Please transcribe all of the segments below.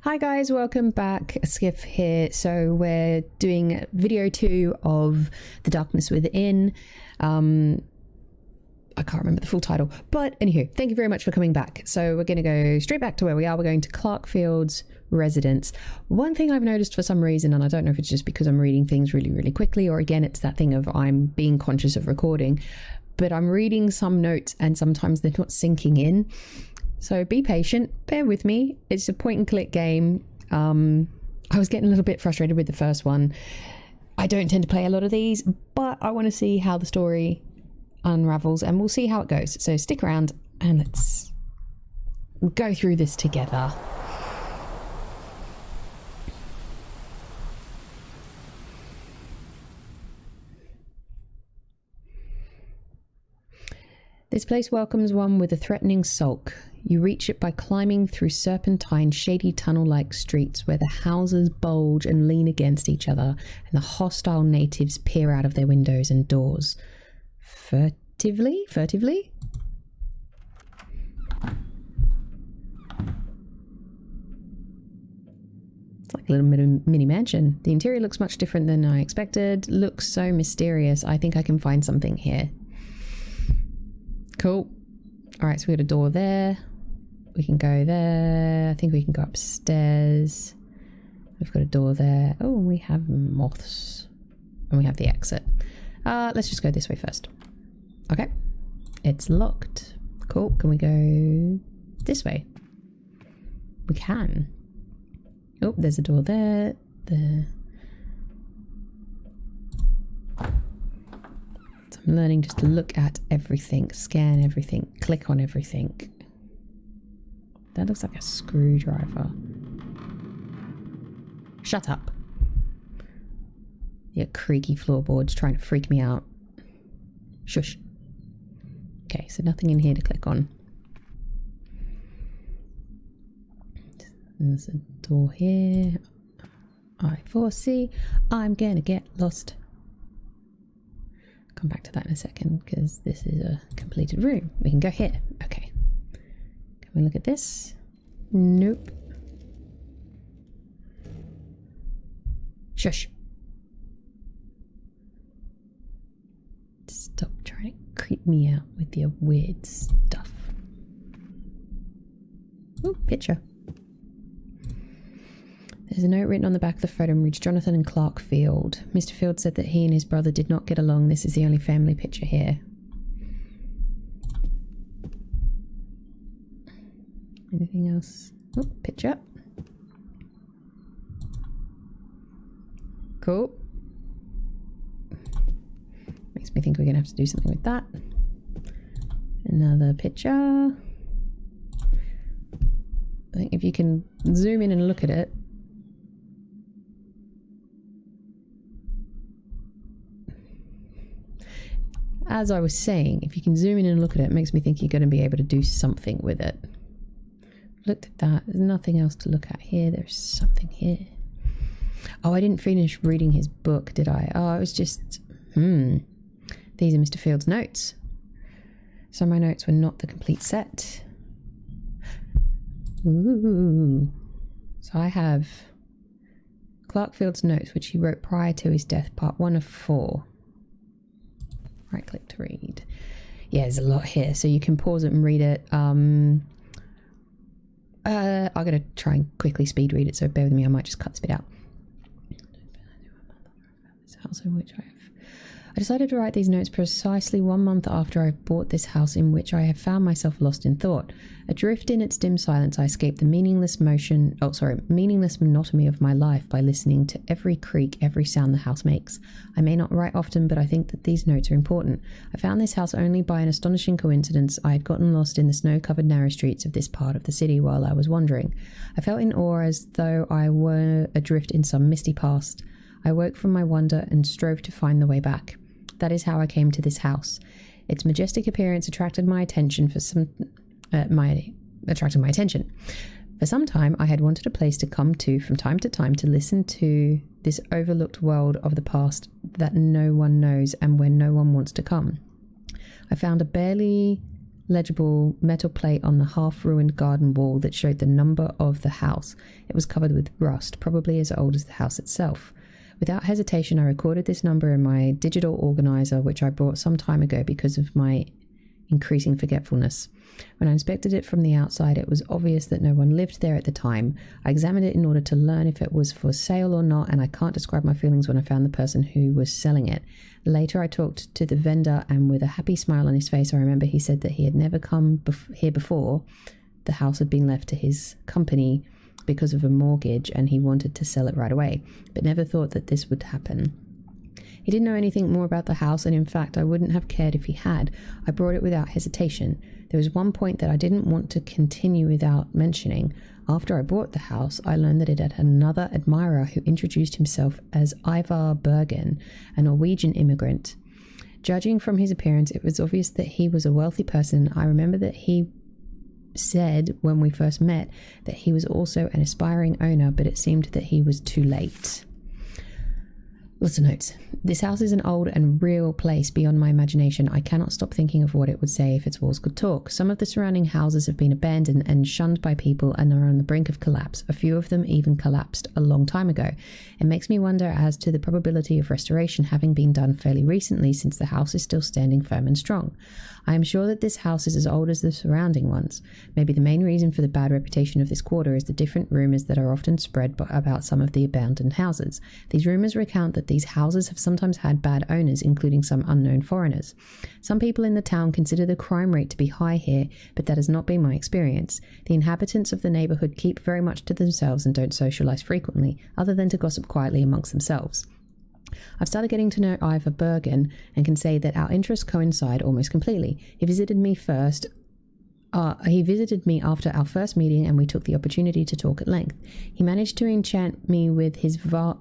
Hi guys, welcome back. Skiff here. So we're doing video 2 of The Darkness Within. I can't remember the full title, but anywho, thank you very much for coming back. So we're going to go straight back to where we are. We're going to Clarkfield's residence. One thing I've noticed for some reason, and I don't know if it's just because I'm reading things really quickly, or again, it's that thing of I'm being conscious of recording, but I'm reading some notes and sometimes they're not sinking in. So be patient, bear with me. It's a point and click game. I was getting a little bit frustrated with the first one. I don't tend to play a lot of these, but I want to see how the story unravels and we'll see how it goes. So stick around and let's go through this together. This place welcomes one with a threatening sulk. You reach it by climbing through serpentine, shady tunnel-like streets where the houses bulge and lean against each other and the hostile natives peer out of their windows and doors. Furtively? It's like a little mini mansion. The interior looks much different than I expected. Looks so mysterious. I think I can find something here. Cool. Alright, so we got a door there. We can go there. I think we can go upstairs. We've got a door there. Oh, we have moths. And we have the exit. Let's just go this way first. Okay. It's locked. Cool. Can we go this way? We can. Oh, there's a door there. There. So I'm learning just to look at everything, scan everything, click on everything. That looks like a screwdriver. Shut up. Your creaky floorboards trying to freak me out. Shush. Okay, so nothing in here to click on. There's a door here. I foresee I'm gonna get lost. Come back to that in a second because this is a completed room. We can go here. Okay. Can we look at this? Nope. Shush. Stop trying to creep me out with your weird stuff. Ooh, picture. There's a note written on the back of the photo and reads Jonathan and Clark Field. Mr. Field said that he and his brother did not get along. This is the only family picture here. Anything else? Oh, picture. Cool. Makes me think we're going to have to do something with that. Another picture. I think if you can zoom in and look at it. As I was saying, if you can zoom in and look at it, it makes me think you're going to be able to do something with it. Looked at that. There's nothing else to look at here. There's something here. Oh, I didn't finish reading his book, did I? Oh, it was just... These are Mr. Field's notes. So my notes were not the complete set. Ooh. So I have Clark Field's notes, which he wrote prior to his death, part 1 of 4. Right click to read. Yeah, there's a lot here, so you can pause it and read it. I'm gonna try and quickly speed read it, so bear with me. I might just cut this bit out. This house in which I decided to write these notes precisely 1 month after I bought this house in which I have found myself lost in thought. Adrift in its dim silence, I escaped the meaningless monotony of my life by listening to every creak, every sound the house makes. I may not write often, but I think that these notes are important. I found this house only by an astonishing coincidence. I had gotten lost in the snow-covered narrow streets of this part of the city while I was wandering. I felt in awe as though I were adrift in some misty past. I woke from my wonder and strove to find the way back. That is how I came to this house. Its majestic appearance attracted my attention For some time, I had wanted a place to come to from time to time to listen to this overlooked world of the past that no one knows and where no one wants to come. I found a barely legible metal plate on the half-ruined garden wall that showed the number of the house. It was covered with rust, probably as old as the house itself. Without hesitation, I recorded this number in my digital organizer, which I bought some time ago because of my increasing forgetfulness. When I inspected it from the outside, it was obvious that no one lived there at the time. I examined it in order to learn if it was for sale or not, and I can't describe my feelings when I found the person who was selling it. Later, I talked to the vendor, and with a happy smile on his face, I remember he said that he had never come here before. The house had been left to his company because of a mortgage, and he wanted to sell it right away, but never thought that this would happen. He didn't know anything more about the house, and in fact, I wouldn't have cared if he had. I brought it without hesitation. There was one point that I didn't want to continue without mentioning. After I bought the house, I learned that it had another admirer who introduced himself as Ivar Bergen, a Norwegian immigrant. Judging from his appearance, it was obvious that he was a wealthy person. I remember that he said when we first met that he was also an aspiring owner, but it seemed that he was too late. Lots of notes. This house is an old and real place beyond my imagination. I cannot stop thinking of what it would say if its walls could talk. Some of the surrounding houses have been abandoned and shunned by people and are on the brink of collapse. A few of them even collapsed a long time ago. It makes me wonder as to the probability of restoration having been done fairly recently, since the house is still standing firm and strong. I am sure that this house is as old as the surrounding ones. Maybe the main reason for the bad reputation of this quarter is the different rumours that are often spread about some of the abandoned houses. These rumours recount that these houses have sometimes had bad owners, including some unknown foreigners. Some people in the town consider the crime rate to be high here, but that has not been my experience. The inhabitants of the neighbourhood keep very much to themselves and don't socialise frequently, other than to gossip quietly amongst themselves. I've started getting to know Ivar Bergen and can say that our interests coincide almost completely. He visited me after our first meeting, and we took the opportunity to talk at length. He managed to enchant me with his vast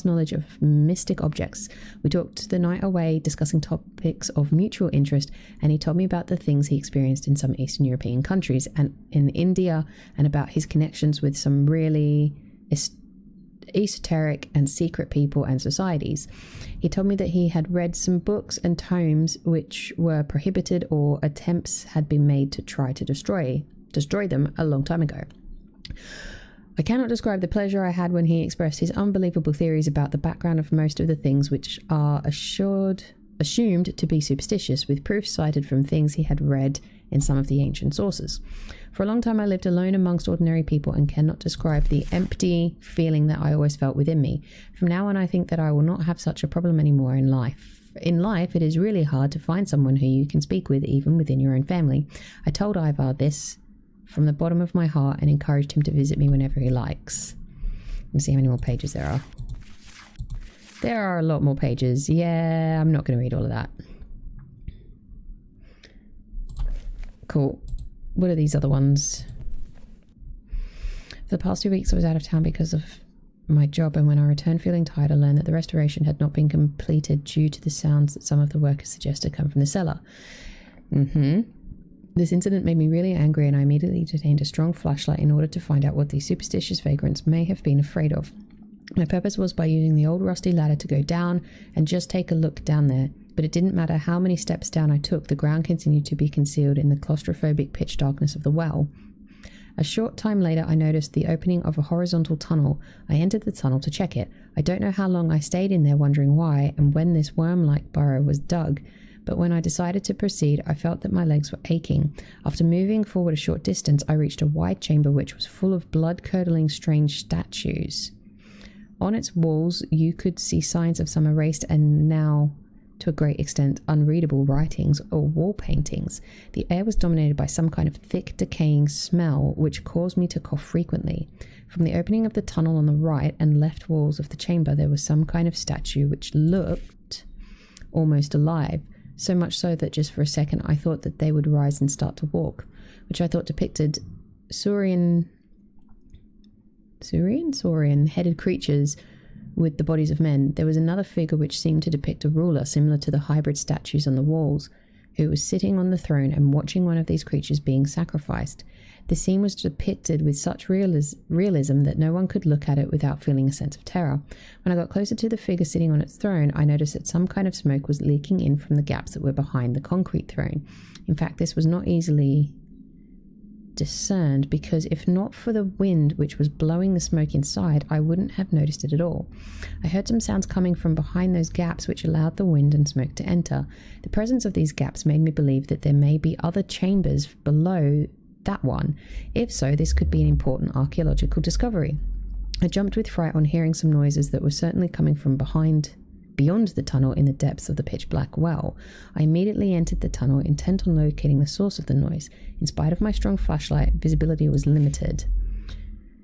knowledge of mystic objects. We talked the night away, discussing topics of mutual interest, and he told me about the things he experienced in some Eastern European countries and in India, and about his connections with some really esoteric and secret people and societies. He told me that he had read some books and tomes which were prohibited, or attempts had been made to try to destroy them a long time ago. I cannot describe the pleasure I had when he expressed his unbelievable theories about the background of most of the things which are assumed to be superstitious, with proof cited from things he had read in some of the ancient sources. For a long time I lived alone amongst ordinary people and cannot describe the empty feeling that I always felt within me. From now on, I think that I will not have such a problem anymore in life. In life, it is really hard to find someone who you can speak with, even within your own family. I told Ivar this from the bottom of my heart and encouraged him to visit me whenever he likes. Let me see how many more pages there are. There are a lot more pages. Yeah, I'm not going to read all of that. Cool. What are these other ones? For the past 2 weeks I was out of town because of my job, and when I returned feeling tired, I learned that the restoration had not been completed due to the sounds that some of the workers suggested come from the cellar. This incident made me really angry, and I immediately detained a strong flashlight in order to find out what these superstitious vagrants may have been afraid of. My purpose was by using the old rusty ladder to go down and just take a look down there, but it didn't matter how many steps down I took, the ground continued to be concealed in the claustrophobic pitch darkness of the well. A short time later, I noticed the opening of a horizontal tunnel. I entered the tunnel to check it. I don't know how long I stayed in there wondering why and when this worm-like burrow was dug, but when I decided to proceed, I felt that my legs were aching. After moving forward a short distance, I reached a wide chamber which was full of blood-curdling strange statues. On its walls, you could see signs of some erased and now, to a great extent, unreadable writings or wall paintings. The air was dominated by some kind of thick, decaying smell, which caused me to cough frequently. From the opening of the tunnel on the right and left walls of the chamber, there was some kind of statue which looked almost alive, so much so that just for a second I thought that they would rise and start to walk, which I thought depicted Saurian headed creatures with the bodies of men. There was another figure which seemed to depict a ruler, similar to the hybrid statues on the walls, who was sitting on the throne and watching one of these creatures being sacrificed. The scene was depicted with such realism that no one could look at it without feeling a sense of terror. When I got closer to the figure sitting on its throne, I noticed that some kind of smoke was leaking in from the gaps that were behind the concrete throne. In fact, this was not easily discerned, because if not for the wind which was blowing the smoke inside, I wouldn't have noticed it at all. I heard some sounds coming from behind those gaps which allowed the wind and smoke to enter. The presence of these gaps made me believe that there may be other chambers below that one. If so, this could be an important archaeological discovery. I jumped with fright on hearing some noises that were certainly coming from beyond the tunnel in the depths of the pitch black well. I immediately entered the tunnel, intent on locating the source of the noise. In spite of my strong flashlight, visibility was limited.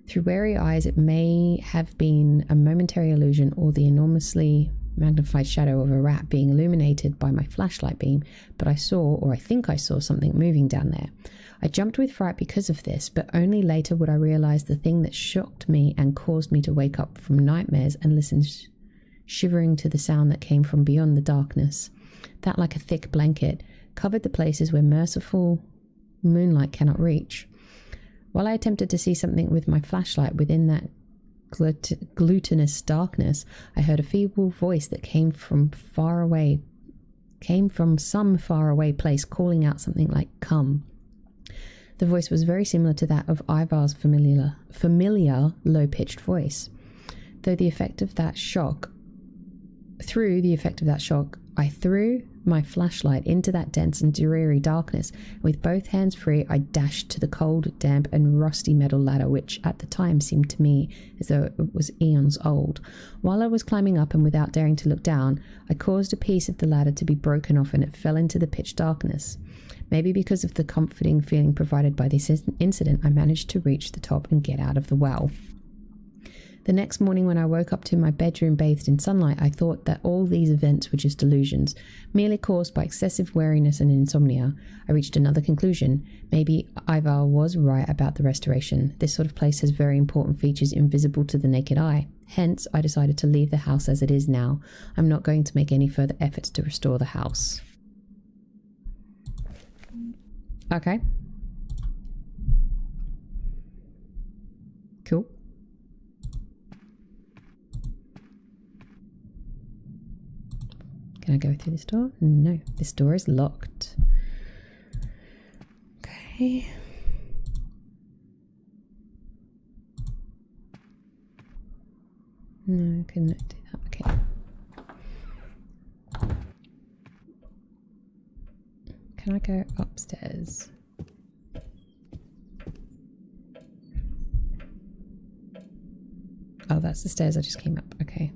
Through wary eyes, it may have been a momentary illusion or the enormously magnified shadow of a rat being illuminated by my flashlight beam, but I saw, or I think I saw, something moving down there. I jumped with fright because of this, but only later would I realize the thing that shocked me and caused me to wake up from nightmares and listen shivering to the sound that came from beyond the darkness. That, like a thick blanket, covered the places where merciful moonlight cannot reach. While I attempted to see something with my flashlight within that glutinous darkness, I heard a feeble voice that came from some far away place, calling out something like "come." The voice was very similar to that of Ivar's familiar low-pitched voice. Through the effect of that shock, I threw my flashlight into that dense and dreary darkness. With both hands free, I dashed to the cold, damp, and rusty metal ladder, which at the time seemed to me as though it was eons old. While I was climbing up and without daring to look down, I caused a piece of the ladder to be broken off and it fell into the pitch darkness. Maybe because of the comforting feeling provided by this incident, I managed to reach the top and get out of the well. The next morning when I woke up to my bedroom bathed in sunlight, I thought that all these events were just delusions, merely caused by excessive weariness and insomnia. I reached another conclusion. Maybe Ivar was right about the restoration. This sort of place has very important features invisible to the naked eye. Hence, I decided to leave the house as it is now. I'm not going to make any further efforts to restore the house. Okay. Cool. Can I go through this door? No, this door is locked. Okay. No, I couldn't do that. Okay. Can I go upstairs? Oh, that's the stairs I just came up. Okay.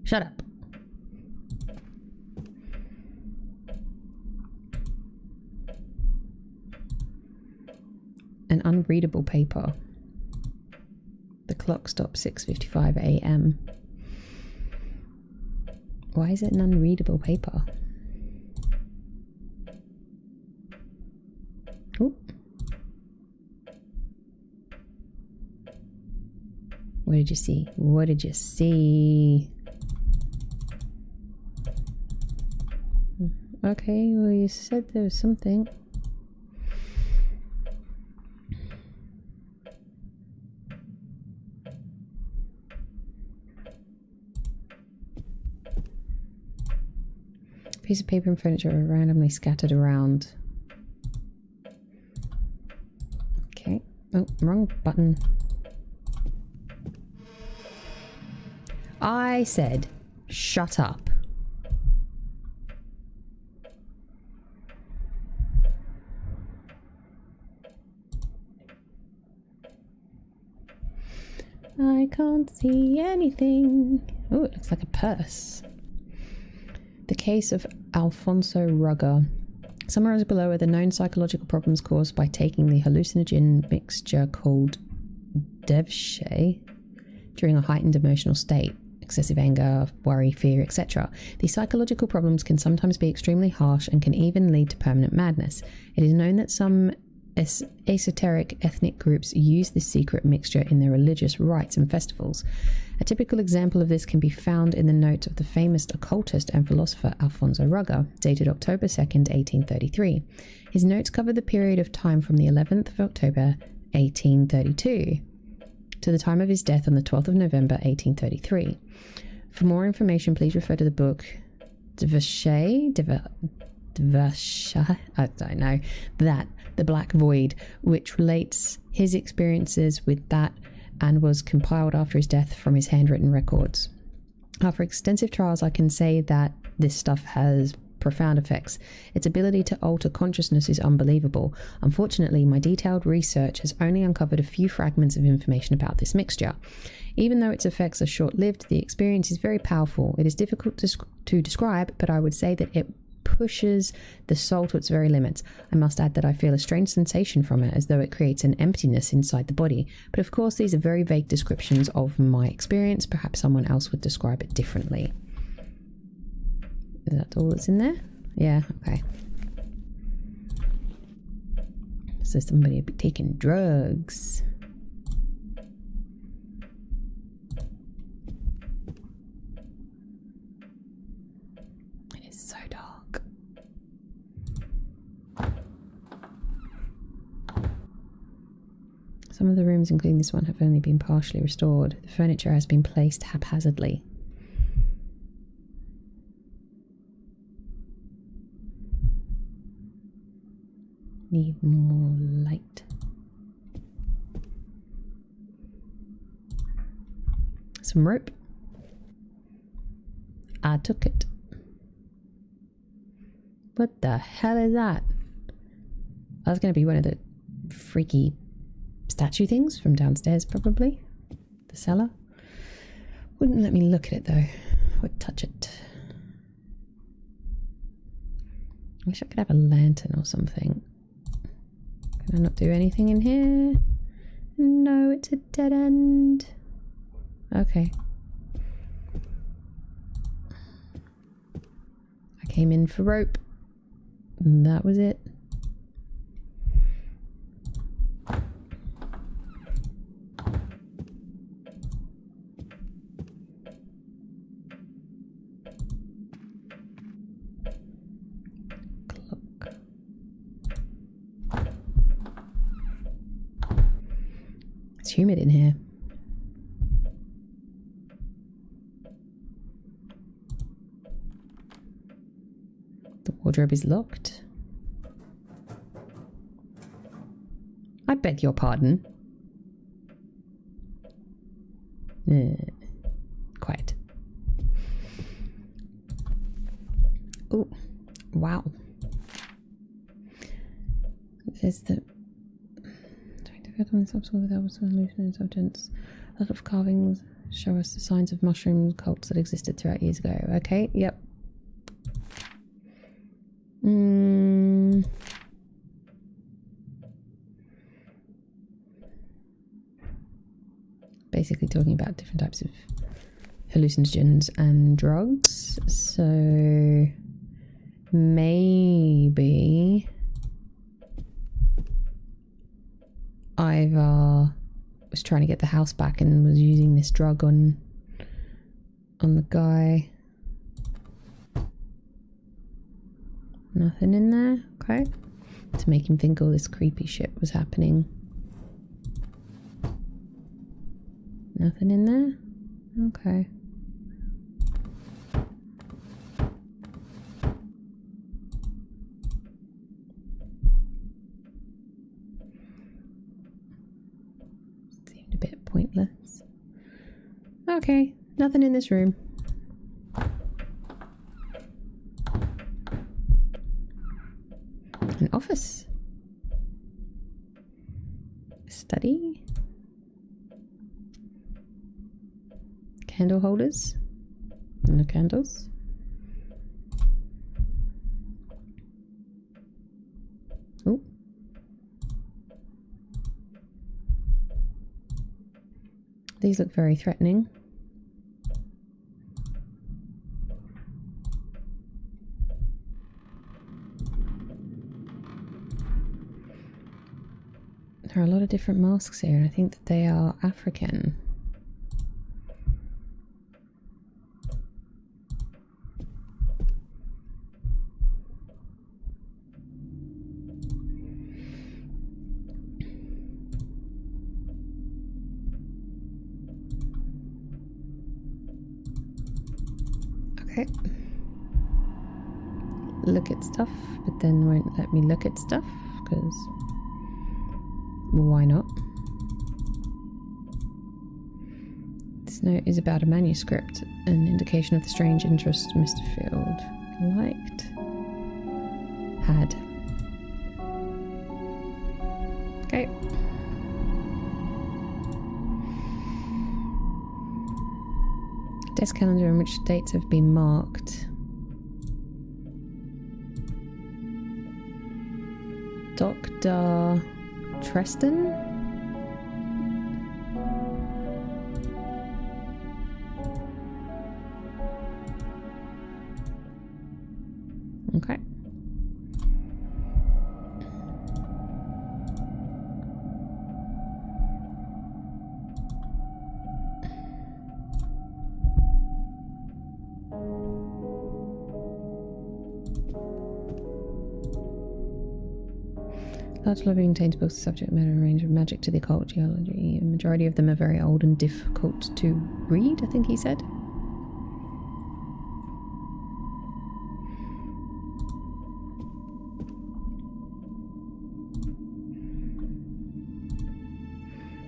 Shut up. An unreadable paper. The clock stopped 6:55 a.m. Why is it an unreadable paper? Oh. What did you see? What did you see? Okay, well, you said there was something. Piece of paper and furniture are randomly scattered around. Okay. Oh, wrong button. I said, shut up. I can't see anything. Oh, it looks like a purse. The case of Alfonso Rugger. Summarized below are the known psychological problems caused by taking the hallucinogen mixture called Devshay during a heightened emotional state, excessive anger, worry, fear, etc. These psychological problems can sometimes be extremely harsh and can even lead to permanent madness. It is known that some esoteric ethnic groups use this secret mixture in their religious rites and festivals. A typical example of this can be found in the notes of the famous occultist and philosopher Alfonso Ruga, dated October 2nd, 1833. His notes cover the period of time from the 11th of October, 1832, to the time of his death on the 12th of November, 1833. For more information, please refer to the book The Black Void, which relates his experiences with that and was compiled after his death from his handwritten records. After extensive trials, I can say that this stuff has profound effects. Its ability to alter consciousness is unbelievable. Unfortunately, my detailed research has only uncovered a few fragments of information about this mixture. Even though its effects are short-lived, the experience is very powerful. It is difficult to describe, but I would say that it pushes the soul to its very limits. I must add that I feel a strange sensation from it, as though it creates an emptiness inside the body. But of course, these are very vague descriptions of my experience. Perhaps someone else would describe it differently. Is that all that's in there? Yeah, okay. So somebody be taking drugs. It is so dark. Some of the rooms, including this one, have only been partially restored. The furniture has been placed haphazardly. Need more light. Some rope. I took it. What the hell is that? That's going to be one of the freaky statue things from downstairs, probably. The cellar. Wouldn't let me look at it though. Would touch it. I wish I could have a lantern or something. Can I not do anything in here? No, it's a dead end. Okay. I came in for rope. And that was it. It's humid in here. The wardrobe is locked. I beg your pardon. Quiet. Oh, wow. There's the on this obstacle with hallucinating substance. A lot of carvings show us the signs of mushroom cults that existed throughout years ago. Okay, yep. Basically talking about different types of hallucinogens and drugs. So maybe I've was trying to get the house back and was using this drug on the guy. Nothing in there. Okay. To make him think all this creepy shit was happening. Nothing in there? Okay. Seemed a bit pointless. Okay, nothing in this room. An office. Study. Candle holders. No candles. Oh. These look very threatening. There are a lot of different masks here, and I think that they are African. Okay. Look at stuff, but then won't let me look at stuff, because why not? This note is about a manuscript, an indication of the strange interest Mr. Field liked. Had. Okay. Desk calendar in which dates have been marked. Dr. Treston? Okay. Large library contains books of subject matter and range of magic to the occult, geology. A majority of them are very old and difficult to read, I think he said.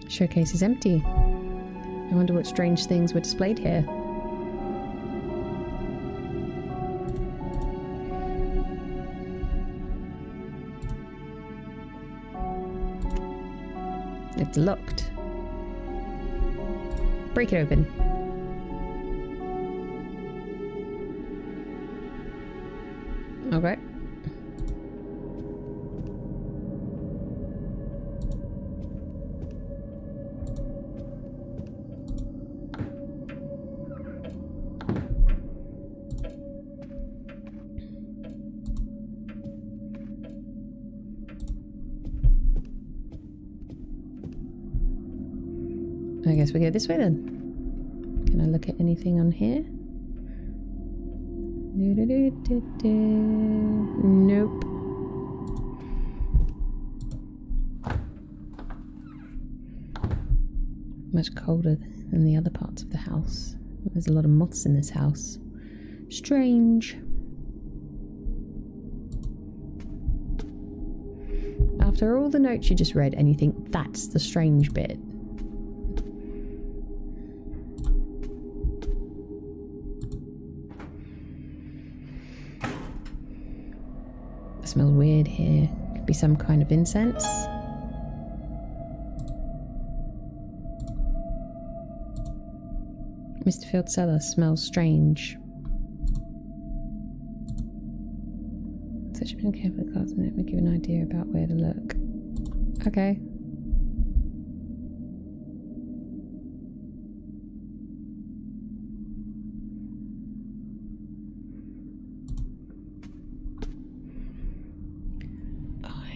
Showcase is empty. I wonder what strange things were displayed here. It's locked. Break it open. Okay. I guess we go this way then. Can I look at anything on here? Nope. Much colder than the other parts of the house. There's a lot of moths in this house. Strange. After all the notes you just read, and you think that's the strange bit. Smells weird here. Could be some kind of incense. Mr. Field's cellar smells strange. Such a careful cards and it may give an idea about where to look. Okay.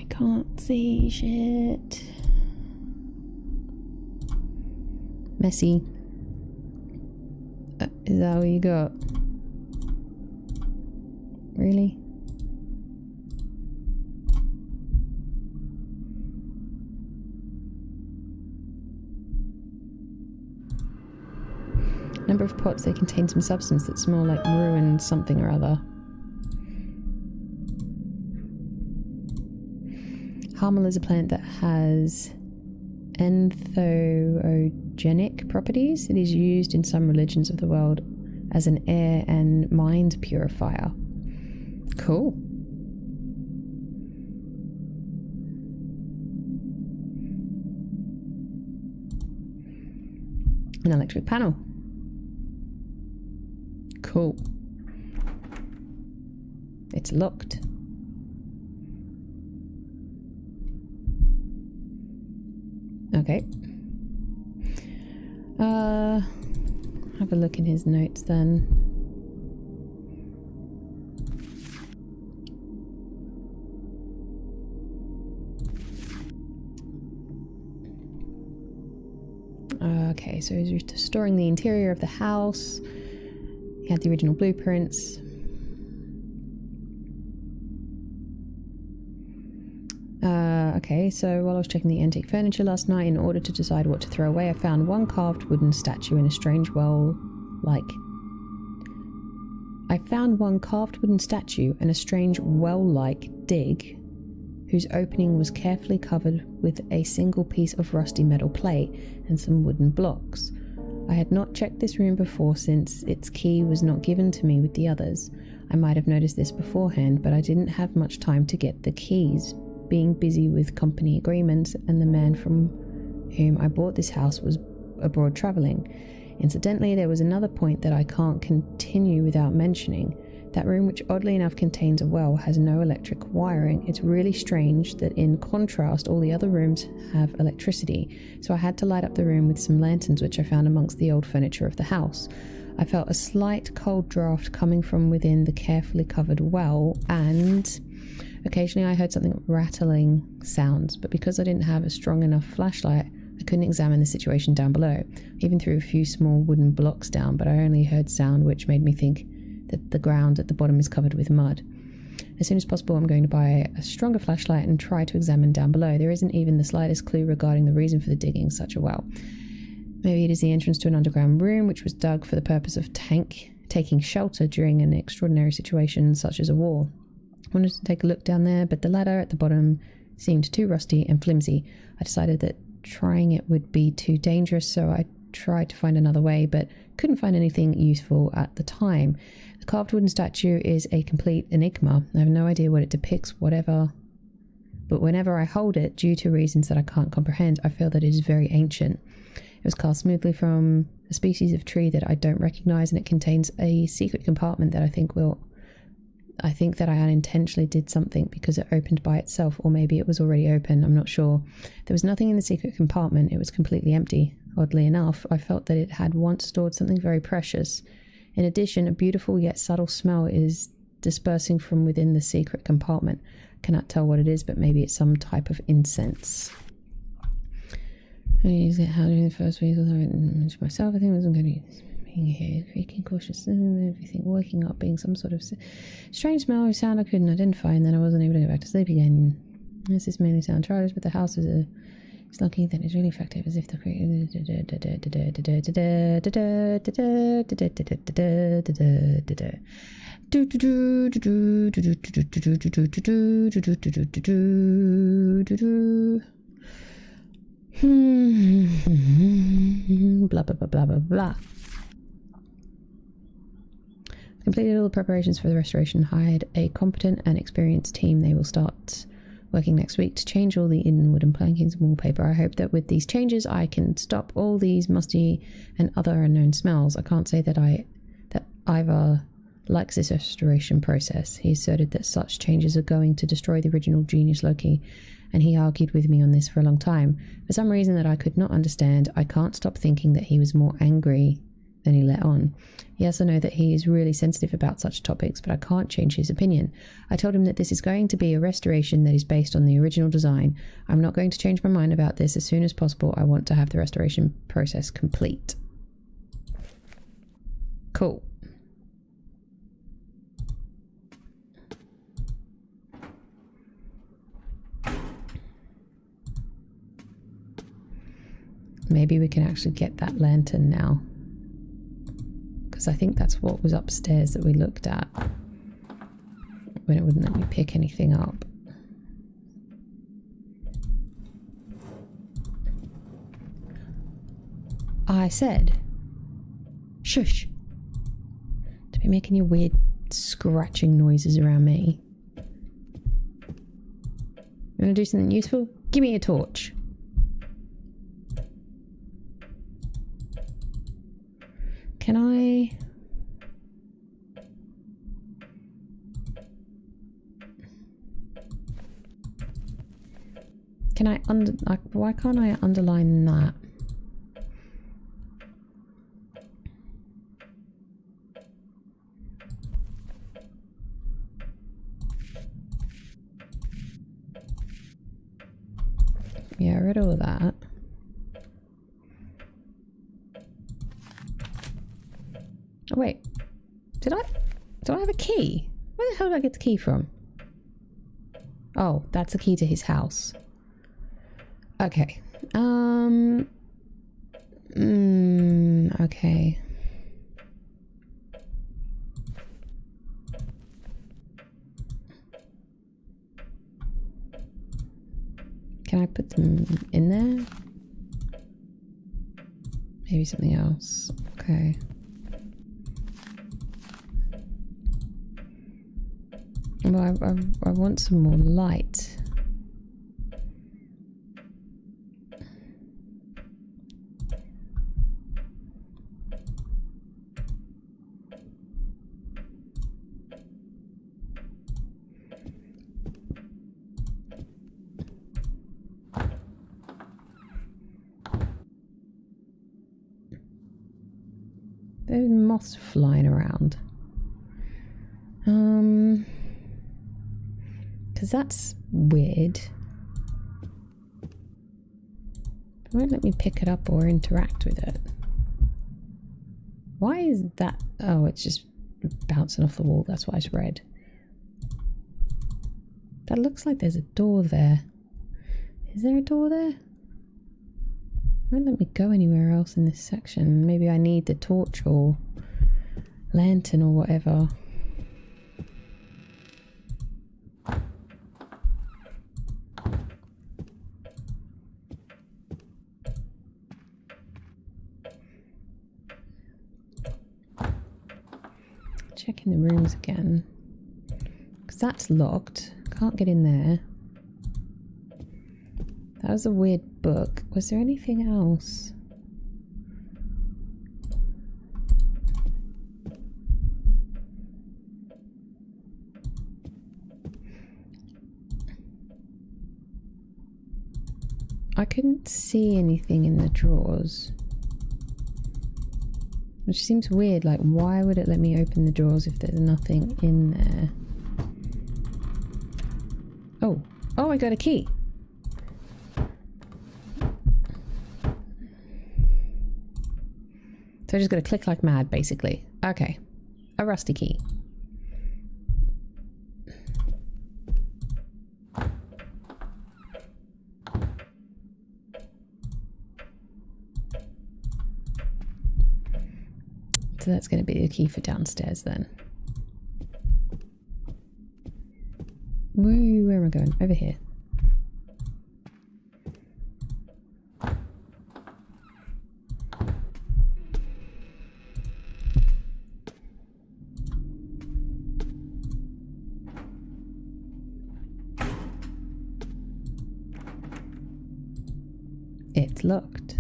Can't see shit. Messy. Is that all you got? Really? Number of pots, they contain some substance that smell like ruined something or other. Harmel is a plant that has entheogenic properties. It is used in some religions of the world as an air and mind purifier. Cool. An electric panel. Cool. It's locked. Okay. Have a look in his notes then. Okay, so he's restoring the interior of the house. He had the original blueprints. Okay, so while I was checking the antique furniture last night in order to decide what to throw away, I found one carved wooden statue in a strange well-like dig, whose opening was carefully covered with a single piece of rusty metal plate and some wooden blocks. I had not checked this room before since its key was not given to me with the others. I might have noticed this beforehand, but I didn't have much time to get the keys, being busy with company agreements, and the man from whom I bought this house was abroad travelling. Incidentally, there was another point that I can't continue without mentioning. That room, which oddly enough contains a well, has no electric wiring. It's really strange that in contrast all the other rooms have electricity, so I had to light up the room with some lanterns which I found amongst the old furniture of the house. I felt a slight cold draft coming from within the carefully covered well, and occasionally I heard something rattling sounds, but because I didn't have a strong enough flashlight, I couldn't examine the situation down below. I even threw a few small wooden blocks down, but I only heard sound which made me think that the ground at the bottom is covered with mud. As soon as possible, I'm going to buy a stronger flashlight and try to examine down below. There isn't even the slightest clue regarding the reason for the digging such a well. Maybe it is the entrance to an underground room which was dug for the purpose of taking shelter during an extraordinary situation such as a war. I wanted to take a look down there, but the ladder at the bottom seemed too rusty and flimsy. I decided that trying it would be too dangerous, so I tried to find another way, but couldn't find anything useful at the time. The carved wooden statue is a complete enigma. I have no idea what it depicts, but whenever I hold it, due to reasons that I can't comprehend, I feel that it is very ancient. It was carved smoothly from a species of tree that I don't recognize, and it contains a secret compartment that I think that I unintentionally did something because it opened by itself, or maybe it was already open, I'm not sure. There was nothing in the secret compartment, it was completely empty. Oddly enough, I felt that it had once stored something very precious. In addition, a beautiful yet subtle smell is dispersing from within the secret compartment. I cannot tell what it is, but maybe it's some type of incense. I use it how during the first week of myself, I think I was going to use being here, creaking cautious, everything waking up, being some sort of strange smell or sound I couldn't identify, and then I wasn't able to go back to sleep again. This is mainly sound trials, but the house is lucky that it's really effective, as if the blah blah blah blah blah blah. Completed all the preparations for the restoration, hired a competent and experienced team. They will start working next week to change all the in wooden plankings and wallpaper. I hope that with these changes I can stop all these musty and other unknown smells. I can't say that Ivar likes this restoration process. He asserted that such changes are going to destroy the original genius Loki, and he argued with me on this for a long time. For some reason that I could not understand, I can't stop thinking that he was more angry than he let on. Yes, I know that he is really sensitive about such topics, but I can't change his opinion. I told him that this is going to be a restoration that is based on the original design. I'm not going to change my mind about this as soon as possible. I want to have the restoration process complete. Cool. Maybe we can actually get that lantern now. Because I think that's what was upstairs that we looked at when it wouldn't let me pick anything up. I said, shush, to be making your weird scratching noises around me. You want to do something useful? Give me a torch. Can I... why can't I underline that? Yeah, I read all of that. Do I have a key? Where the hell did I get the key from? Oh, that's the key to his house. Okay. Okay. Can I put them in there? Maybe something else. Okay. Well, I want some more light. There's moths flying around. Because that's weird. It won't let me pick it up or interact with it. Why is that? Oh, it's just bouncing off the wall. That's what I just read. That looks like there's a door there. Is there a door there? It won't let me go anywhere else in this section. Maybe I need the torch or lantern or whatever. Checking the rooms again. Because that's locked. Can't get in there. That was a weird book. Was there anything else? I couldn't see anything in the drawers. Which seems weird, like why would it let me open the drawers if there's nothing in there? Oh, oh, I got a key. So I just got to click like mad, basically. Okay, a rusty key. So that's going to be the key for downstairs then. Woo, where am I going? Over here. It's locked.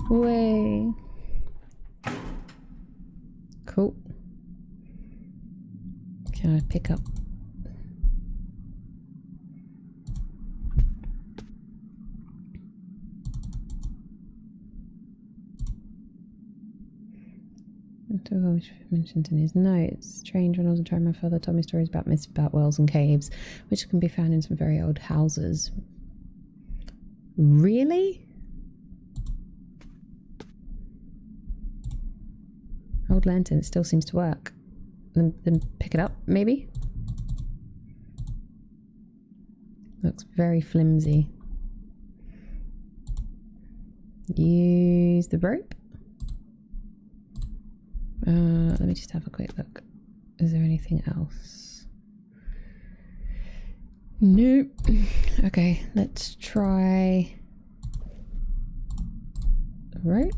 Way. Cool. Can I pick up? Which mentioned in his notes. Strange, when I was a child, my father told me stories about myths about wells and caves, which can be found in some very old houses. Really? Old lantern, it still seems to work. Then pick it up, maybe? Looks very flimsy. Use the rope. Let me just have a quick look. Is there anything else? Nope. Okay, let's try the rope.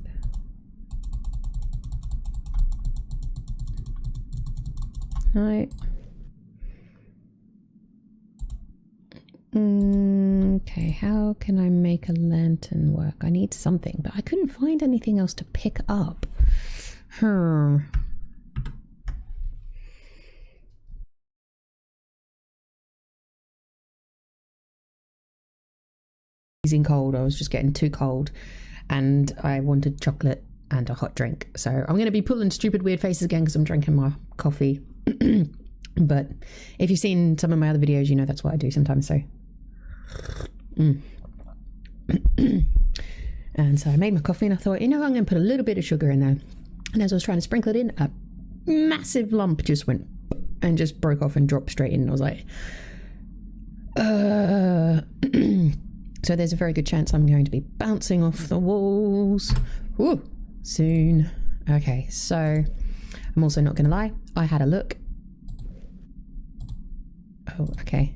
No. Okay, how can I make a lantern work? I need something, but I couldn't find anything else to pick up. Freezing cold. I was just getting too cold and I wanted chocolate and a hot drink. So I'm going to be pulling stupid weird faces again because I'm drinking my coffee. But if you've seen some of my other videos, you know that's what I do sometimes. So And so I made my coffee and I thought, I'm going to put a little bit of sugar in there. And as I was trying to sprinkle it in, a massive lump just went and just broke off and dropped straight in. And I was like, So there's a very good chance I'm going to be bouncing off the walls soon. Okay, so I'm also not going to lie. I had a look. Oh, okay.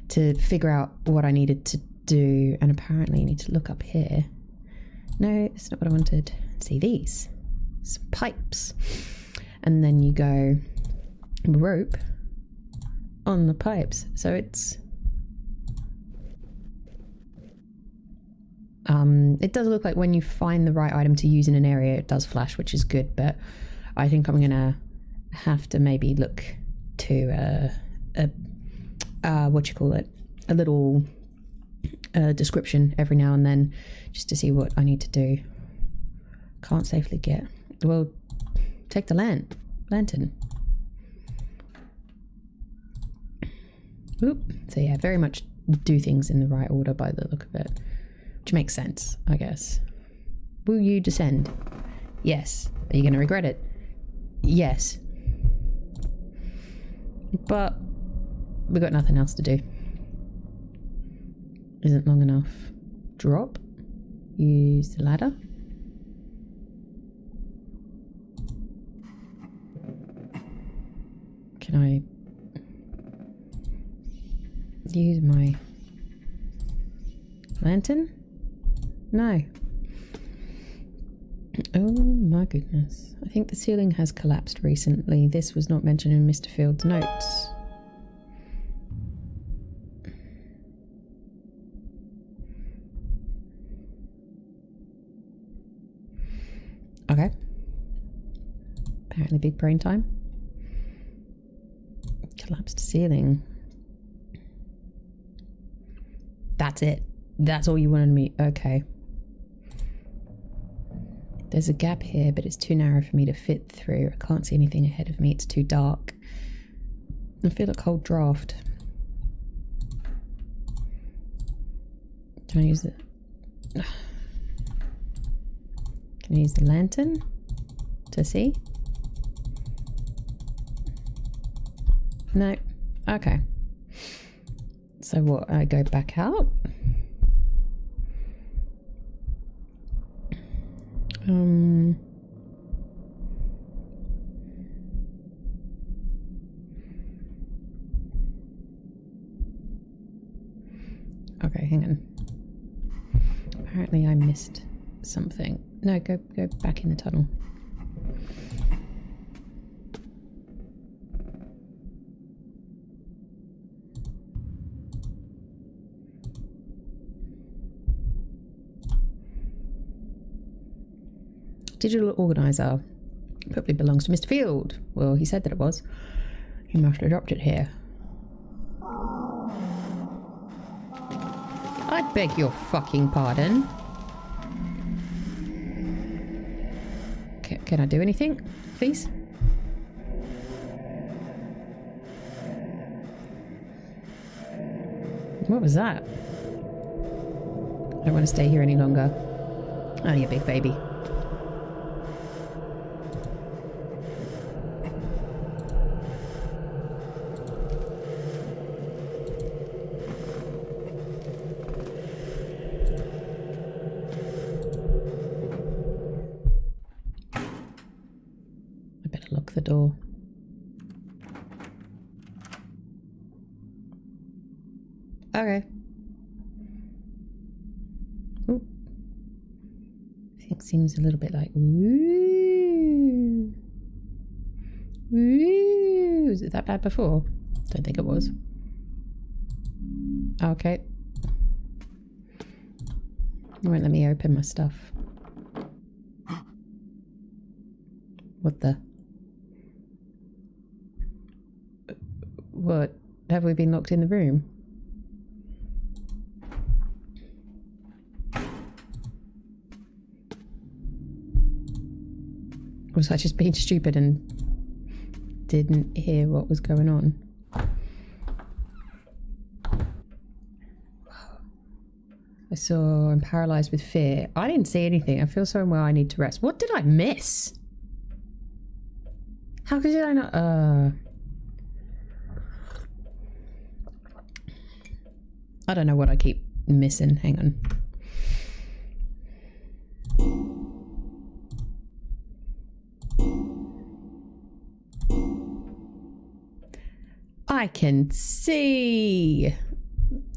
To figure out what I needed to do. And apparently I need to look up here. No, that's not what I wanted. See these? Some pipes. And then you go rope on the pipes. So it's... it does look like when you find the right item to use in an area, it does flash, which is good, but I think I'm gonna have to maybe look to what you call it, a little description every now and then, just to see what I need to do. Can't safely get... Well, take the lantern. Oop. So yeah, very much do things in the right order by the look of it. Which makes sense, I guess. Will you descend? Yes. Are you going to regret it? Yes. But we've got nothing else to do. Isn't long enough. Drop. Use the ladder. Can I use my lantern? No. Oh my goodness. I think the ceiling has collapsed recently. This was not mentioned in Mr. Field's notes. Okay. Apparently big brain time. Collapsed ceiling. That's it. That's all you wanted me. Okay. There's a gap here, but it's too narrow for me to fit through. I can't see anything ahead of me. It's too dark. I feel a cold draft. Can I use it? Can I use the lantern to see? No. Okay. So what? I go back out? Okay, hang on. Apparently I missed something. No, go back in the tunnel. Digital organizer. Probably belongs to Mr. Field. Well, he said that it was. He must have dropped it here. I beg your fucking pardon. Can I do anything, please? What was that? I don't want to stay here any longer. Oh, you big baby. The door. Okay. Ooh. I think it seems a little bit like ooh. Ooh. Was it that bad before? Don't think it was. Okay. It won't let me open my stuff. What the? What? Have we been locked in the room? Was I just being stupid and didn't hear what was going on? I saw I'm paralysed with fear. I didn't see anything. I feel so unwell. I need to rest. What did I miss? How did I not? I don't know what I keep missing. Hang on. I can see,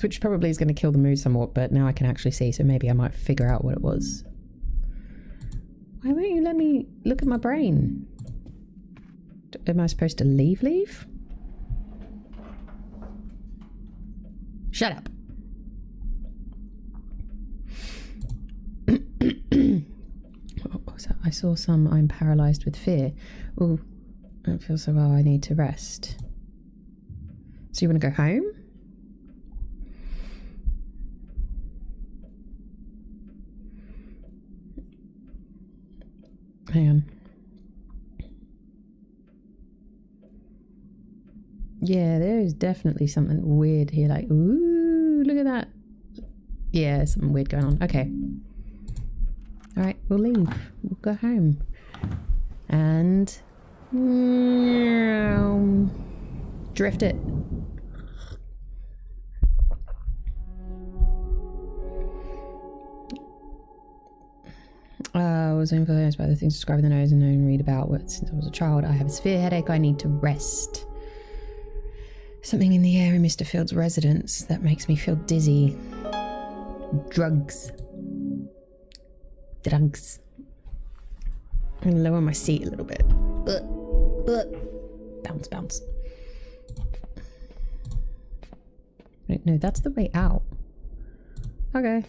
which probably is going to kill the mood somewhat, but now I can actually see, so maybe I might figure out what it was. Why won't you let me look at my brain? Am I supposed to leave? Shut up. What was that? I saw some I'm paralysed with fear. Oh, I don't feel so well. I need to rest. So you want to go home? Hang on. Yeah, there is definitely something weird here. Like, ooh, look at that. Yeah, something weird going on. Okay. Alright, we'll leave. We'll go home. And... drift it. I was influenced by the things described in the nose and known read about what since I was a child. I have a severe headache. I need to rest. Something in the air in Mr. Field's residence that makes me feel dizzy. Drugs. Drugs. I'm going to lower my seat a little bit. Bounce, bounce. Wait, no, that's the way out. Okay.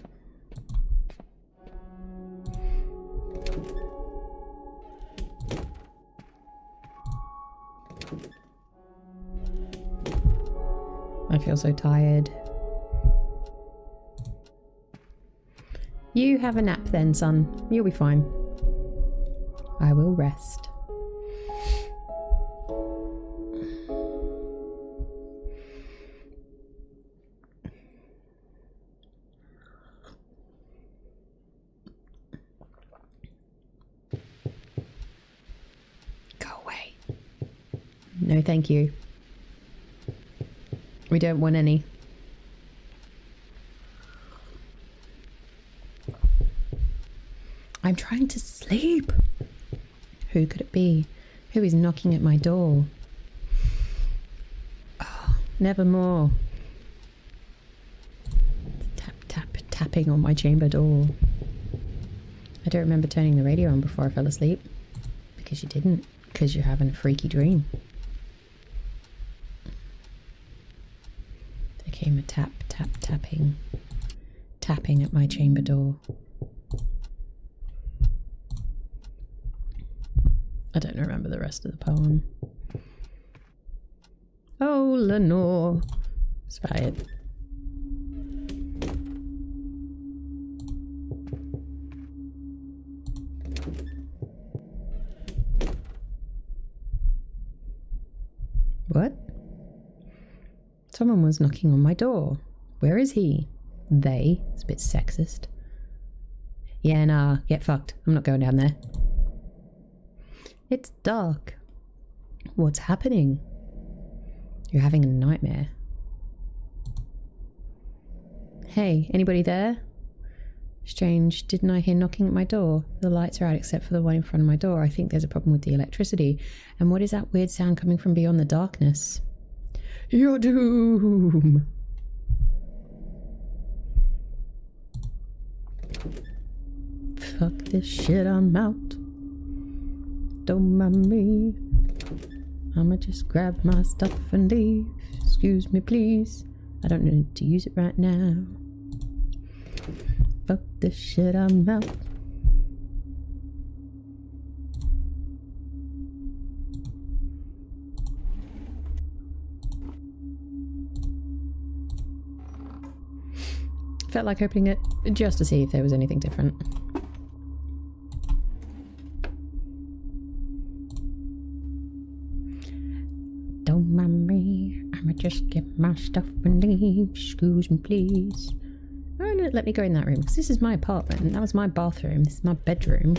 I feel so tired. You have a nap then, son. You'll be fine. I will rest. Go away. No, thank you. We don't want any. I'm trying to sleep. Who could it be? Who is knocking at my door? Oh, nevermore. Tap, tap, tapping on my chamber door. I don't remember turning the radio on before I fell asleep. Because you didn't. Because you're having a freaky dream. There came a tap, tap, tapping. Tapping at my chamber door. I don't remember the rest of the poem. Oh, Lenore. Inspired. What? Someone was knocking on my door. Where is he? They. It's a bit sexist. Yeah, nah. Get fucked. I'm not going down there. It's dark. What's happening? You're having a nightmare. Hey, anybody there? Strange, didn't I hear knocking at my door? The lights are out except for the one in front of my door. I think there's a problem with the electricity. And what is that weird sound coming from beyond the darkness? Your doom! Fuck this shit, I'm out. Don't mind me. I'ma just grab my stuff and leave. Excuse me, please. I don't need to use it right now. Fuck this shit, I'm out. Felt like opening it just to see if there was anything different. Don't mind me, I'ma just get my stuff and leave. Excuse me, please. Oh no, wouldn't let me go in that room because this is my apartment and that was my bathroom. This is my bedroom.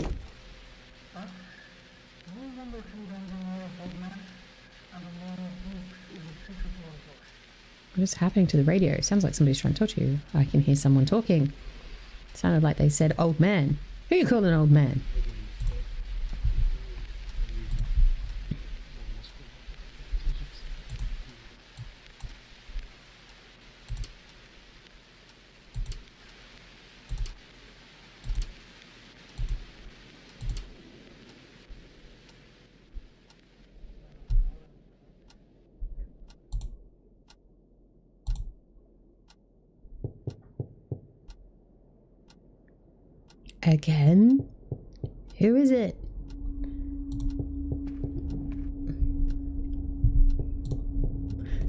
What is happening to the radio? It sounds like somebody's trying to talk to you. I can hear someone talking. It sounded like they said old man. Who are you calling old man? Again? Who is it?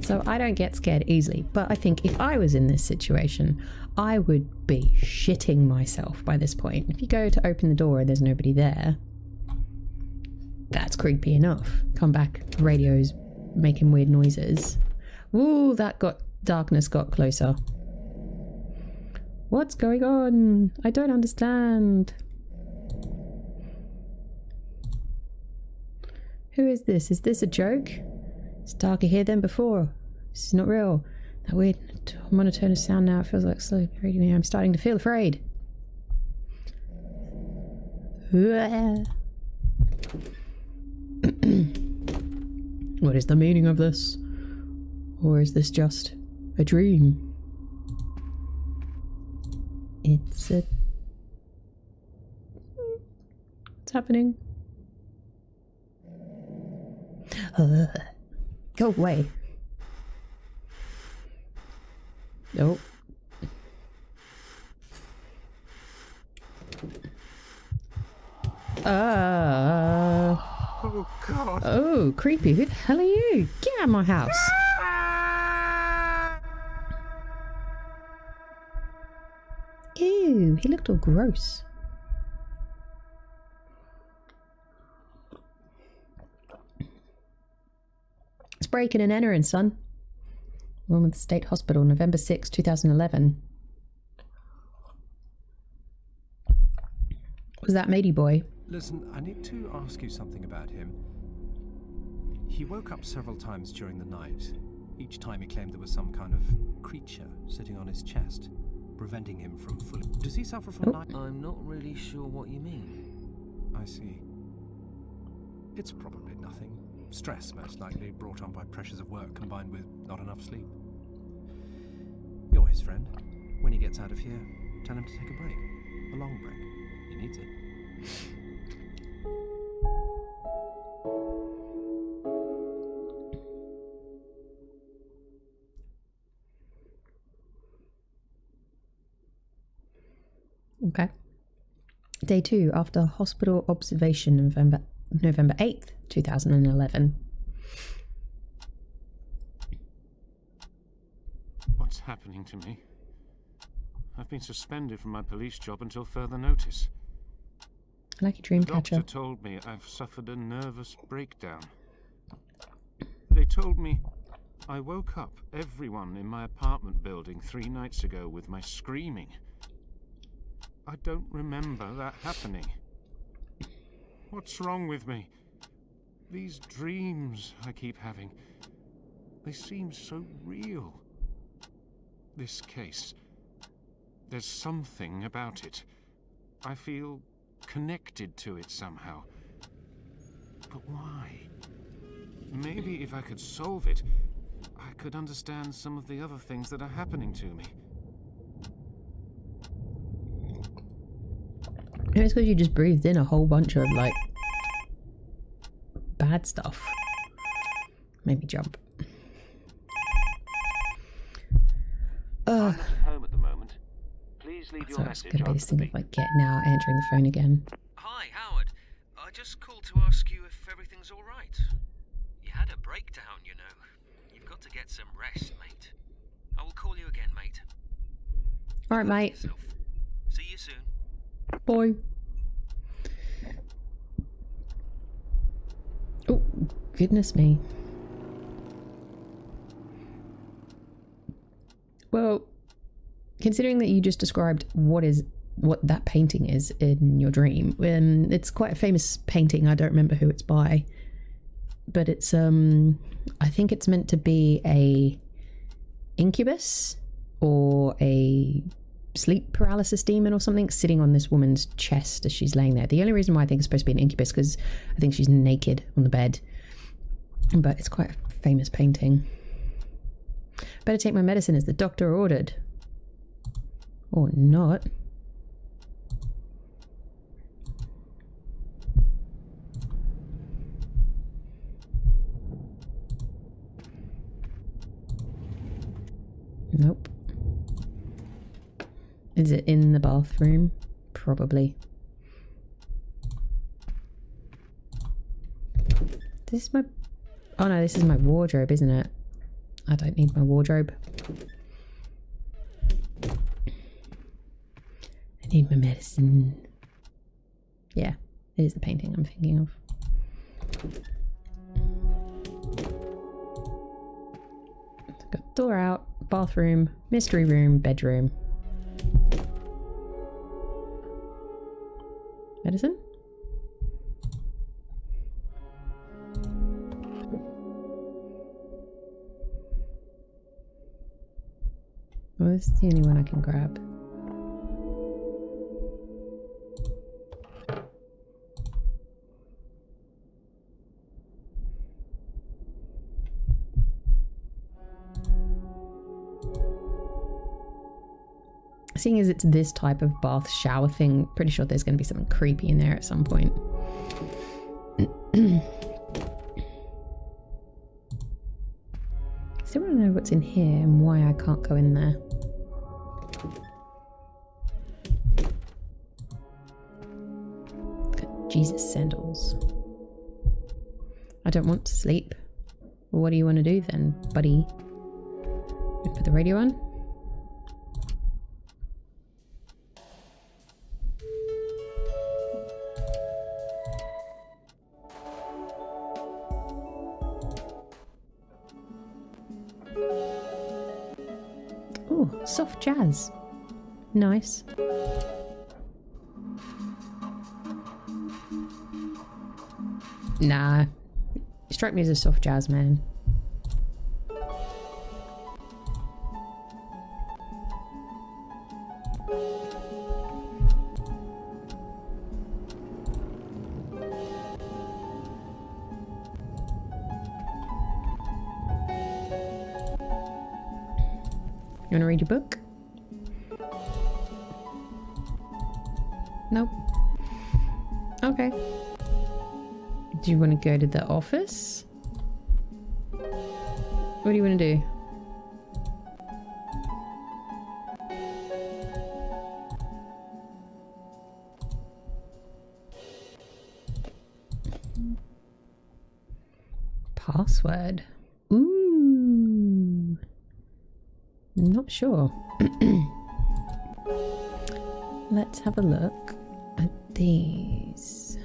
So I don't get scared easily, but I think if I was in this situation, I would be shitting myself by this point. If you go to open the door and there's nobody there, that's creepy enough. Come back, radio's making weird noises. Ooh, darkness got closer. What's going on? I don't understand. Who is this? Is this a joke? It's darker here than before. This is not real. That weird monotone of sound now. It feels like slowly reading me. I'm starting to feel afraid. What is the meaning of this? Or is this just a dream? It's a... What's happening? Go away. Nope. Oh, God. Oh, creepy. Who the hell are you? Get out of my house. Ew, he looked all gross. It's breaking and entering, son. Wellmoth State Hospital, November 6, 2011. Was that matey boy? Listen, I need to ask you something about him. He woke up several times during the night. Each time he claimed there was some kind of creature sitting on his chest, preventing him from fully... Does he suffer from night... I'm not really sure what you mean. I see. It's probably nothing. Stress, most likely, brought on by pressures of work combined with not enough sleep. You're his friend. When he gets out of here, tell him to take a break. A long break. He needs it. Okay. Day 2 after hospital observation, November 8th, 2011. What's happening to me? I've been suspended from my police job until further notice. I like your dream The doctor catcher. told me I've suffered a nervous breakdown. They told me I woke up everyone in my apartment building 3 nights ago with my screaming. I don't remember that happening. What's wrong with me? These dreams I keep having, they seem so real. This case, there's something about it. I feel connected to it somehow. But why? Maybe if I could solve it, I could understand some of the other things that are happening to me. Maybe it's because you just breathed in a whole bunch of, like, bad stuff. Maybe jump. I'm at home at the moment. Please leave your So it's message going to be this after thing the of, like, getting out, answering the phone again. Hi, Howard. I just called to ask you if everything's all right. You had a breakdown, you know. You've got to get some rest, mate. I will call you again, mate. All right, Look after mate. yourself. See you soon. Boy. Oh, goodness me. Well, considering that you just described what that painting is in your dream, it's quite a famous painting. I don't remember who it's by, but it's I think it's meant to be a incubus or a sleep paralysis demon or something sitting on this woman's chest as she's laying there. The only reason why I think it's supposed to be an incubus because I think she's naked on the bed, but it's quite a famous painting. Better take my medicine as the doctor ordered. Or not. Nope. Is it in the bathroom? Probably. This is my... Oh no, this is my wardrobe, isn't it? I don't need my wardrobe. I need my medicine. Yeah, it is the painting I'm thinking of. Got door out, bathroom, mystery room, bedroom. Medicine? Well, this is the only one I can grab. Seeing as it's this type of bath shower thing, pretty sure there's going to be something creepy in there at some point. Still want to know what's in here and why I can't go in there. Got Jesus sandals. I don't want to sleep. Well, what do you want to do then, buddy? Put the radio on? Ooh, soft jazz. Nice. Nah. You strike me as a soft jazz man. You want to read your book? Nope. Okay. Do you want to go to the office? What do you want to do? Password. Ooh. Not sure. Let's have a look at these.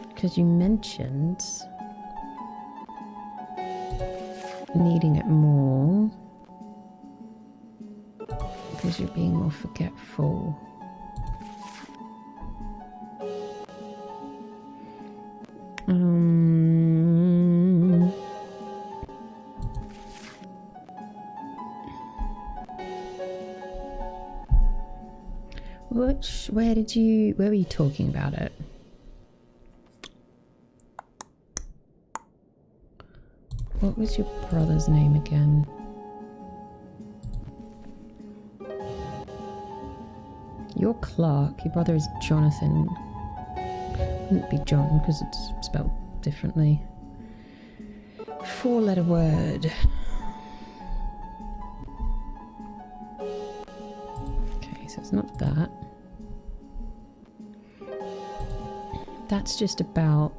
Because you mentioned needing it more. Because you're being more forgetful. Where were you talking about it? What was your brother's name again? You're Clark, your brother is Jonathan. Wouldn't be John because it's spelled differently. 4-letter word. Okay, so it's not that. That's just about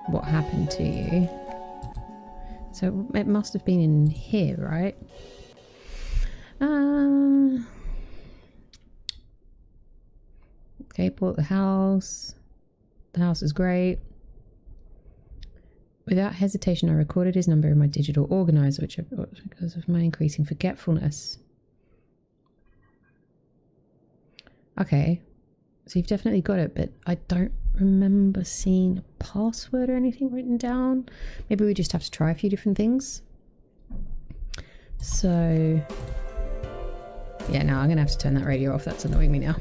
what happened to you. So it must have been in here, right? Okay, bought the house. The house is great. Without hesitation, I recorded his number in my digital organizer, which I've got because of my increasing forgetfulness. Okay, so you've definitely got it, but I don't remember seeing a password or anything written down. Maybe we just have to try a few different things. So, yeah, no, I'm going to have to turn that radio off. That's annoying me now.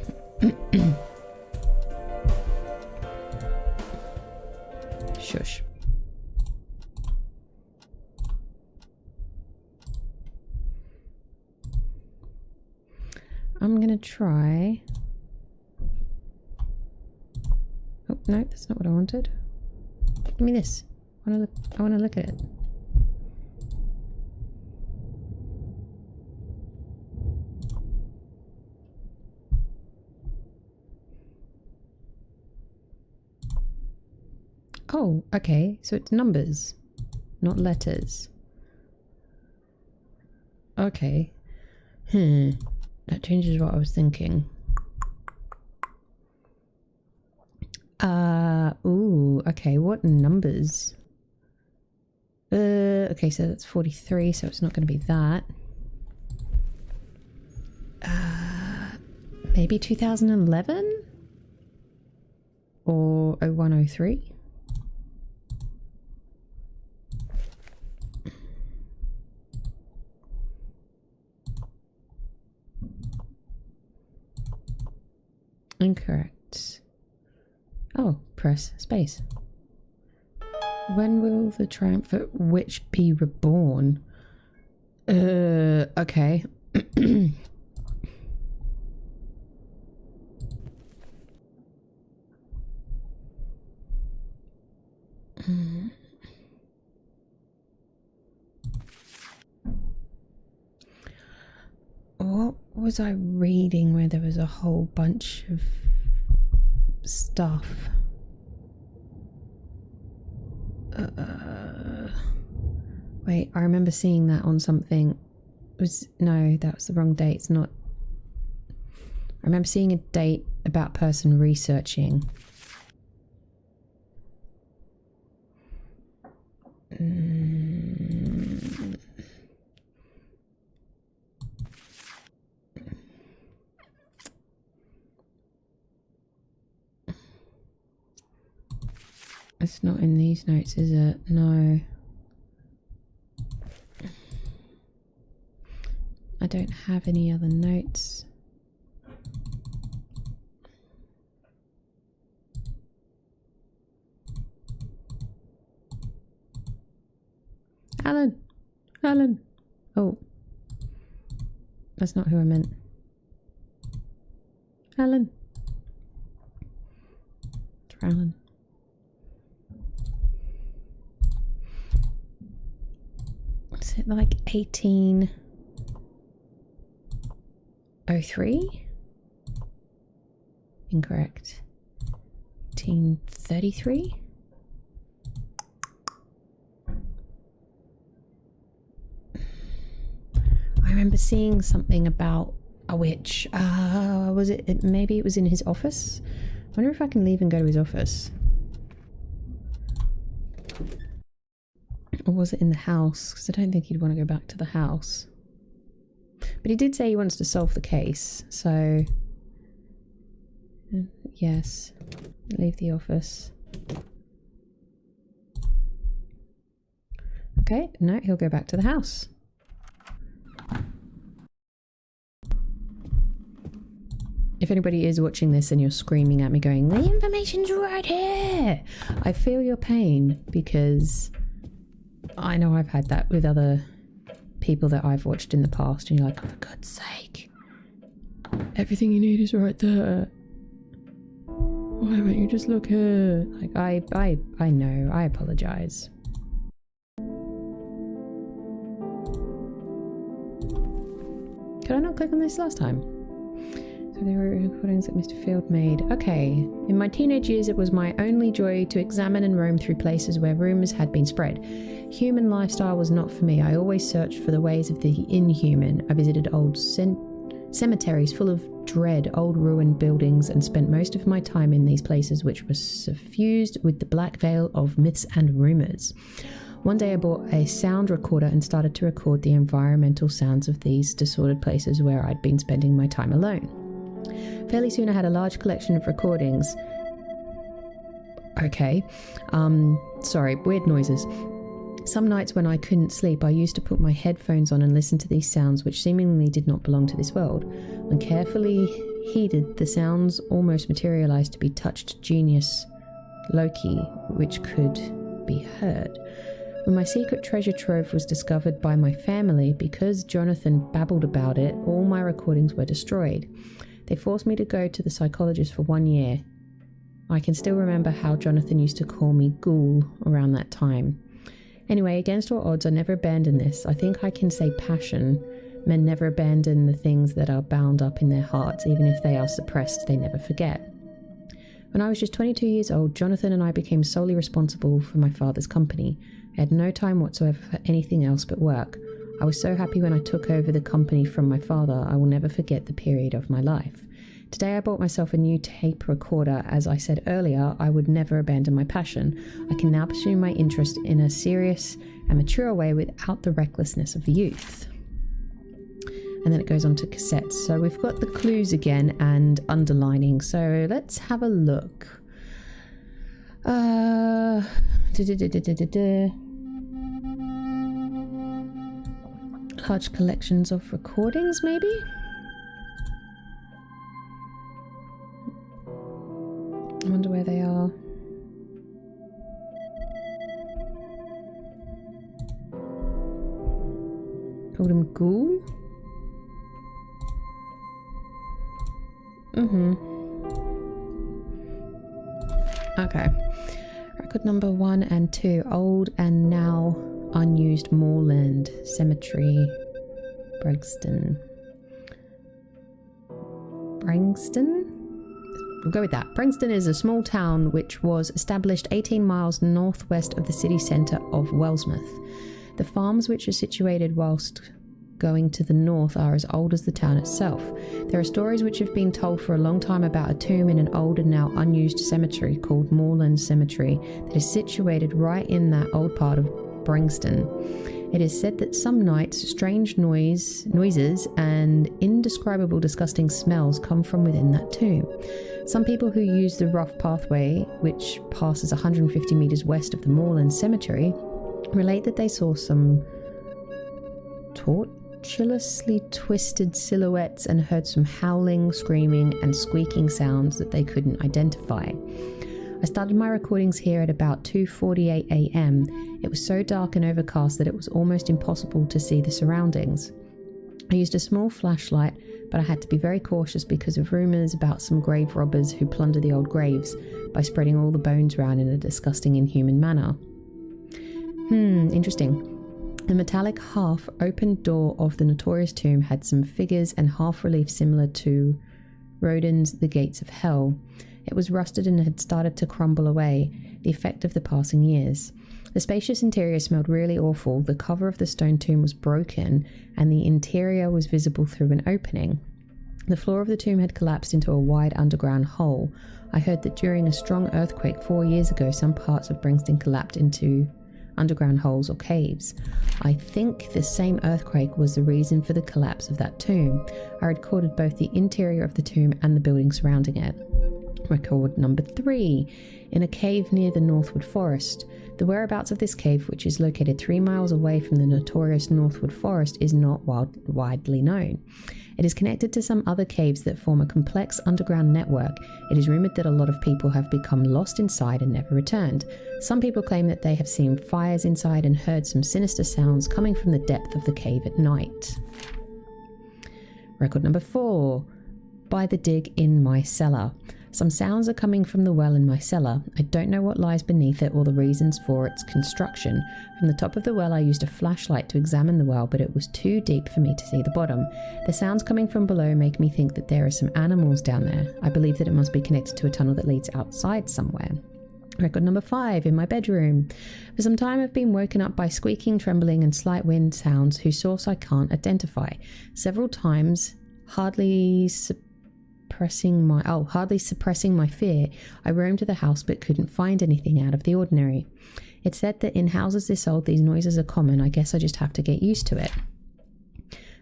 Shush. I'm going to try... Oh, no, that's not what I wanted. Give me this. I want to look at it. Oh, okay. So it's numbers, not letters. Okay. That changes what I was thinking. Ooh, okay, what numbers? Okay, so that's 43, so it's not going to be that. Maybe 2011? Or 0103? Incorrect. Oh, press space. When will the triumphant witch be reborn? Okay. What was I reading where there was a whole bunch of stuff? Wait, I remember seeing that on something. No, that was the wrong date. It's not. I remember seeing a date about person researching. It's not in these notes, is it? No. I don't have any other notes. Alan! Alan! Oh. That's not who I meant. Alan! It's Alan. Is it like 1803? Incorrect. 1833? I remember seeing something about a witch. Was it? Maybe it was in his office? I wonder if I can leave and go to his office. Or was it in the house? Because I don't think he'd want to go back to the house. But he did say he wants to solve the case, so... yes. Leave the office. Okay, no, he'll go back to the house. If anybody is watching this and you're screaming at me going, the information's right here! I feel your pain, because... I know I've had that with other people that I've watched in the past, and you're like, for God's sake, everything you need is right there. Why won't you just look here? Like, I know, I apologise. Could I not click on this last time? So there were recordings that Mr. Field made. Okay. In my teenage years, it was my only joy to examine and roam through places where rumours had been spread. Human lifestyle was not for me. I always searched for the ways of the inhuman. I visited old cemeteries full of dread old ruined buildings, and spent most of my time in these places which were suffused with the black veil of myths and rumours. One day I bought a sound recorder and started to record the environmental sounds of these disordered places where I'd been spending my time alone. Fairly soon I had a large collection of recordings. Okay. Sorry, weird noises. Some nights when I couldn't sleep, I used to put my headphones on and listen to these sounds which seemingly did not belong to this world. When carefully heeded, the sounds almost materialized to be touched genius Loki, which could be heard. When my secret treasure trove was discovered by my family, because Jonathan babbled about it, all my recordings were destroyed. They forced me to go to the psychologist for 1 year. I can still remember how Jonathan used to call me Ghoul around that time. Anyway, against all odds, I never abandoned this. I think I can say passion. Men never abandon the things that are bound up in their hearts, even if they are suppressed, they never forget. When I was just 22 years old, Jonathan and I became solely responsible for my father's company. I had no time whatsoever for anything else but work. I was so happy when I took over the company from my father. I will never forget the period of my life. Today I bought myself a new tape recorder. As I said earlier, I would never abandon my passion. I can now pursue my interest in a serious and mature way without the recklessness of youth. And then it goes on to cassettes. So we've got the clues again and underlining. So let's have a look. Large collections of recordings, maybe? I wonder where they are. Called him Ghoul? Okay. Record number 1 and 2. Old and now unused moorland cemetery. Brangston. We'll go with that. Brangston is a small town which was established 18 miles northwest of the city centre of Wellmoth. The farms which are situated whilst going to the north are as old as the town itself. There are stories which have been told for a long time about a tomb in an old and now unused cemetery called Moorland Cemetery that is situated right in that old part of Brangston. It is said that some nights strange noises and indescribable disgusting smells come from within that tomb. Some people who use the rough pathway, which passes 150 metres west of the Moorland Cemetery, relate that they saw some tortuously twisted silhouettes and heard some howling, screaming and squeaking sounds that they couldn't identify. I started my recordings here at about 2:48 a.m. It was so dark and overcast that it was almost impossible to see the surroundings. I used a small flashlight, but I had to be very cautious because of rumours about some grave robbers who plunder the old graves by spreading all the bones around in a disgusting, inhuman manner. Interesting. The metallic half-open door of the notorious tomb had some figures and half-relief similar to Rodin's The Gates of Hell. It was rusted and had started to crumble away, the effect of the passing years. The spacious interior smelled really awful. The cover of the stone tomb was broken, and the interior was visible through an opening. The floor of the tomb had collapsed into a wide underground hole. I heard that during a strong earthquake 4 years ago, some parts of Brangston collapsed into underground holes or caves. I think the same earthquake was the reason for the collapse of that tomb. I recorded both the interior of the tomb and the building surrounding it. Record number 3. In a cave near the Northwood Forest. The whereabouts of this cave, which is located 3 miles away from the notorious Northwood Forest, is not widely known. It is connected to some other caves that form a complex underground network. It is rumoured that a lot of people have become lost inside and never returned. Some people claim that they have seen fires inside and heard some sinister sounds coming from the depth of the cave at night. Record number 4. By the dig in my cellar. Some sounds are coming from the well in my cellar. I don't know what lies beneath it or the reasons for its construction. From the top of the well I used a flashlight to examine the well, but it was too deep for me to see the bottom. The sounds coming from below make me think that there are some animals down there. I believe that it must be connected to a tunnel that leads outside somewhere. Record number 5. In my bedroom. For some time I've been woken up by squeaking, trembling and slight wind sounds whose source I can't identify. Several times Hardly suppressing my fear, I roamed to the house but couldn't find anything out of the ordinary. It's said that in houses this old, these noises are common. I guess I just have to get used to it.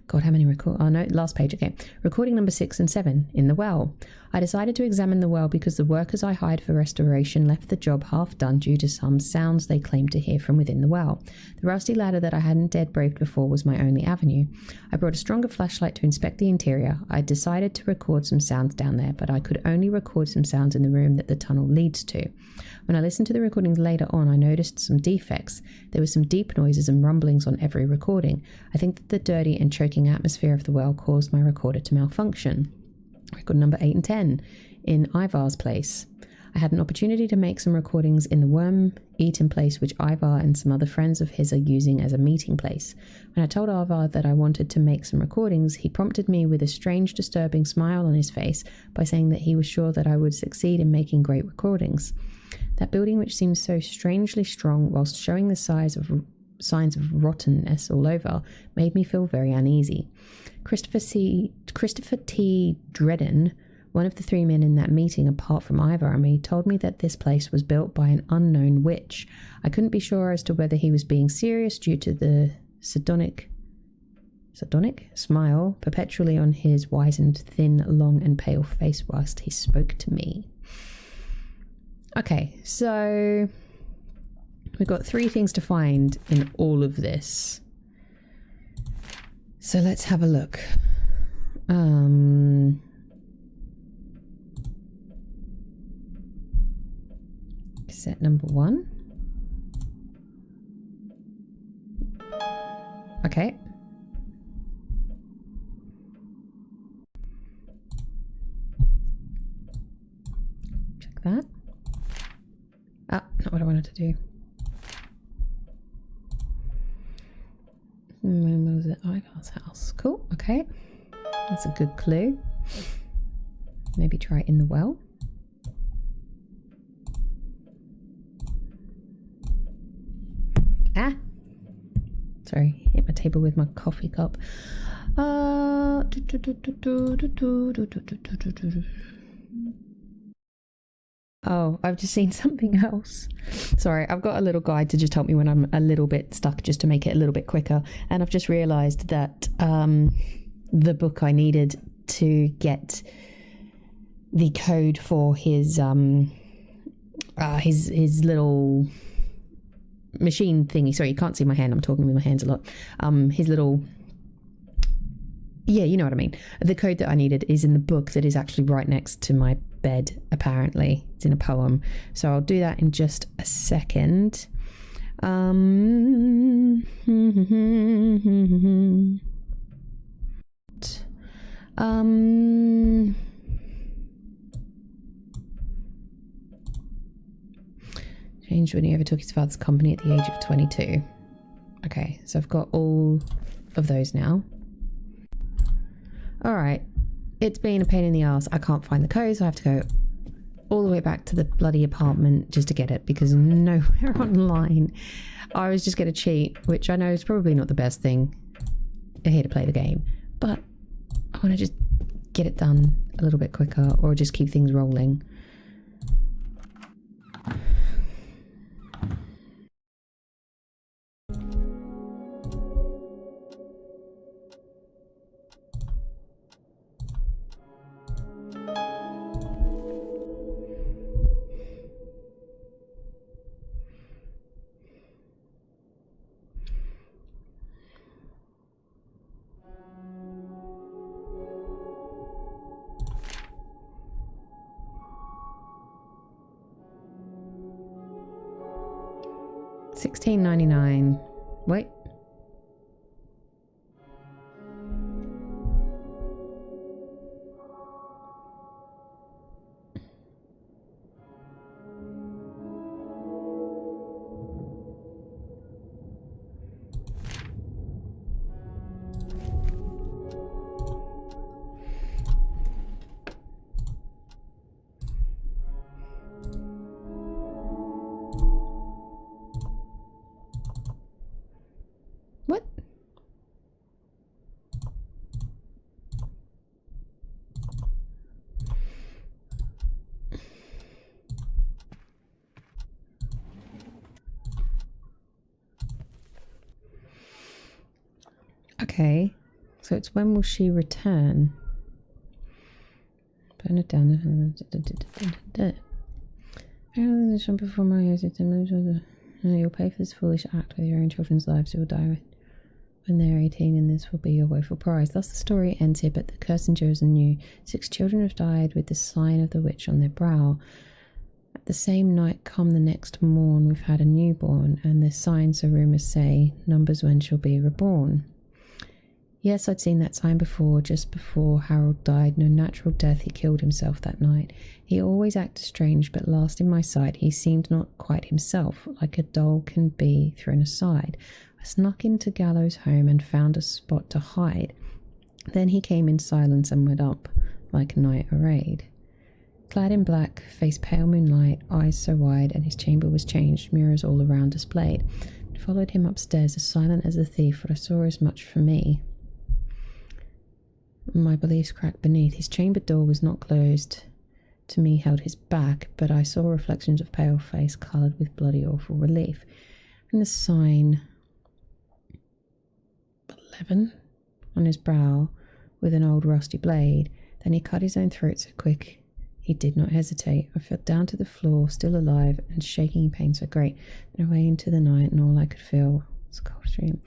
God, how many oh no, last page, okay. Recording number 6 and 7, in the well. I decided to examine the well because the workers I hired for restoration left the job half done due to some sounds they claimed to hear from within the well. The rusty ladder that I hadn't dared brave before was my only avenue. I brought a stronger flashlight to inspect the interior. I decided to record some sounds down there, but I could only record some sounds in the room that the tunnel leads to. When I listened to the recordings later on, I noticed some defects. There were some deep noises and rumblings on every recording. I think that the dirty and choking atmosphere of the well caused my recorder to malfunction. Record number 8 and 10, in Ivar's place. I had an opportunity to make some recordings in the worm eaten place, which Ivar and some other friends of his are using as a meeting place. When I told Ivar that I wanted to make some recordings, he prompted me with a strange, disturbing smile on his face by saying that he was sure that I would succeed in making great recordings. That building, which seems so strangely strong whilst showing the signs of rottenness all over, made me feel very uneasy. Christopher T. Dredden, one of the 3 men in that meeting apart from Ivar and me, told me that this place was built by an unknown witch. I couldn't be sure as to whether he was being serious due to the sardonic smile perpetually on his wizened, thin, long and pale face whilst he spoke to me. Okay, so we've got 3 things to find in all of this. So let's have a look. Set number 1. Okay. Check that. Ah, not what I wanted to do. When was it? Ivar's house. Cool, okay. That's a good clue. Maybe try it in the well. Ah! Sorry, hit my table with my coffee cup. Oh, I've just seen something else. Sorry, I've got a little guide to just help me when I'm a little bit stuck, just to make it a little bit quicker. And I've just realised that the book I needed to get the code for his little machine thingy. Sorry, you can't see my hand. I'm talking with my hands a lot. His little... Yeah, you know what I mean. The code that I needed is in the book that is actually right next to my bed, apparently. It's in a poem. So I'll do that in just a second. Changed when he overtook his father's company at the age of 22. Okay, so I've got all of those now. Alright, it's been a pain in the ass. I can't find the code, so I have to go all the way back to the bloody apartment just to get it, because nowhere online. I was just going to cheat, which I know is probably not the best thing here to play the game, but I want to just get it done a little bit quicker, or just keep things rolling. $16.99. Wait. Okay. So it's when will she return? Burn it down. Before my eyes, you'll pay for this foolish act with your own children's lives. You'll die when they're 18, and this will be your woeful prize. Thus the story ends here, but the curse endures anew. 6 children have died with the sign of the witch on their brow. At the same night come the next morn, we've had a newborn, and the sign, so rumours say, numbers when she'll be reborn. Yes, I'd seen that sign before, just before Harold died. No natural death, he killed himself that night. He always acted strange, but last in my sight, he seemed not quite himself, like a doll can be thrown aside. I snuck into Gallows' home and found a spot to hide. Then he came in silence and went up, like knight arrayed. Clad in black, face pale moonlight, eyes so wide, and his chamber was changed, mirrors all around displayed. I followed him upstairs, as silent as a thief, what I saw is much for me. My beliefs cracked beneath. His chamber door was not closed. To me held his back, but I saw reflections of pale face coloured with bloody awful relief. And the sign 11 on his brow with an old rusty blade. Then he cut his own throat so quick he did not hesitate. I fell down to the floor, still alive, and shaking in pain so great, and away into the night, and all I could feel was a cold stream.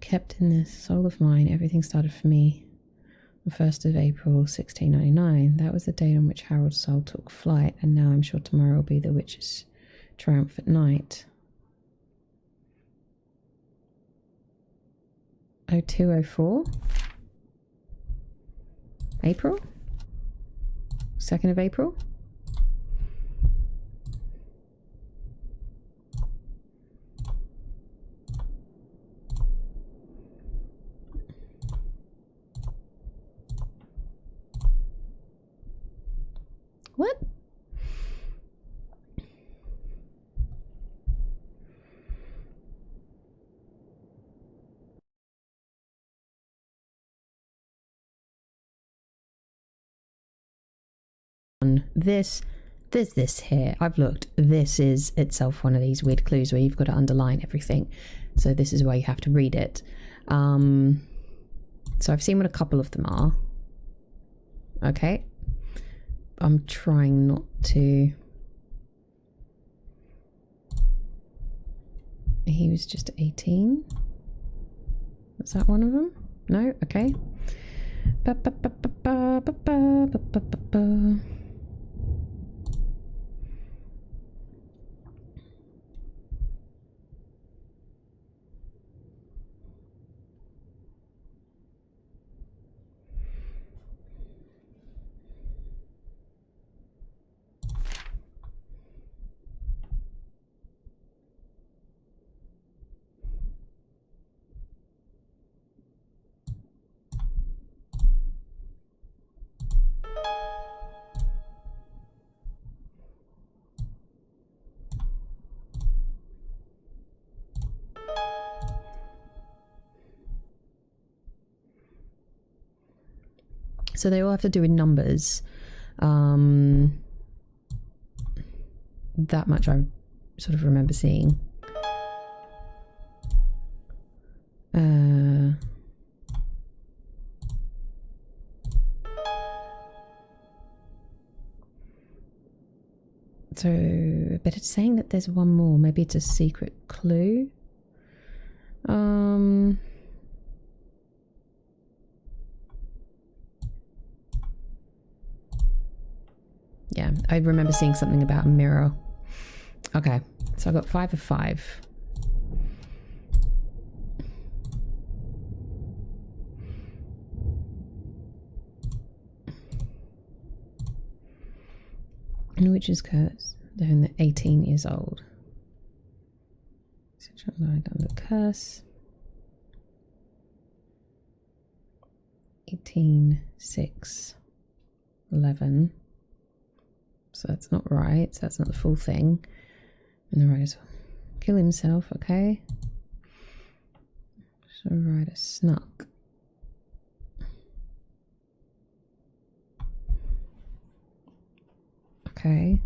Kept in this soul of mine, everything started for me. The 1st of April 1699, that was the date on which Harold's soul took flight, and now I'm sure tomorrow will be the witch's triumphant night. 0204? April? 2nd of April? What? There's this here. I've looked. This is itself one of these weird clues where you've got to underline everything. So this is why you have to read it. So I've seen what a couple of them are. Okay. I'm trying not to. He was just 18. Was that one of them? No? Okay. So they all have to do with numbers. That much I sort of remember seeing. But it's saying that there's one more. Maybe it's a secret clue. Yeah, I remember seeing something about a mirror. Okay, so I got 5 of 5. And which is curse? They're in the 18 years old. Lied under curse. 18, 6, 11. So that's not right. So that's not the full thing. And the writer kill himself. Okay. So the writer snuck. Okay.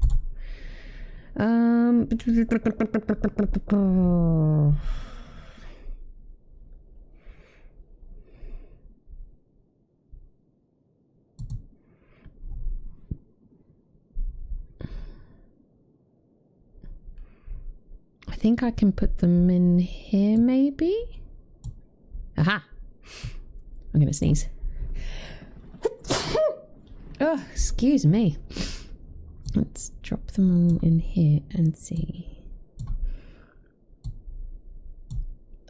think I can put them in here, maybe? Aha! I'm gonna sneeze. Oh, excuse me. Let's drop them all in here and see.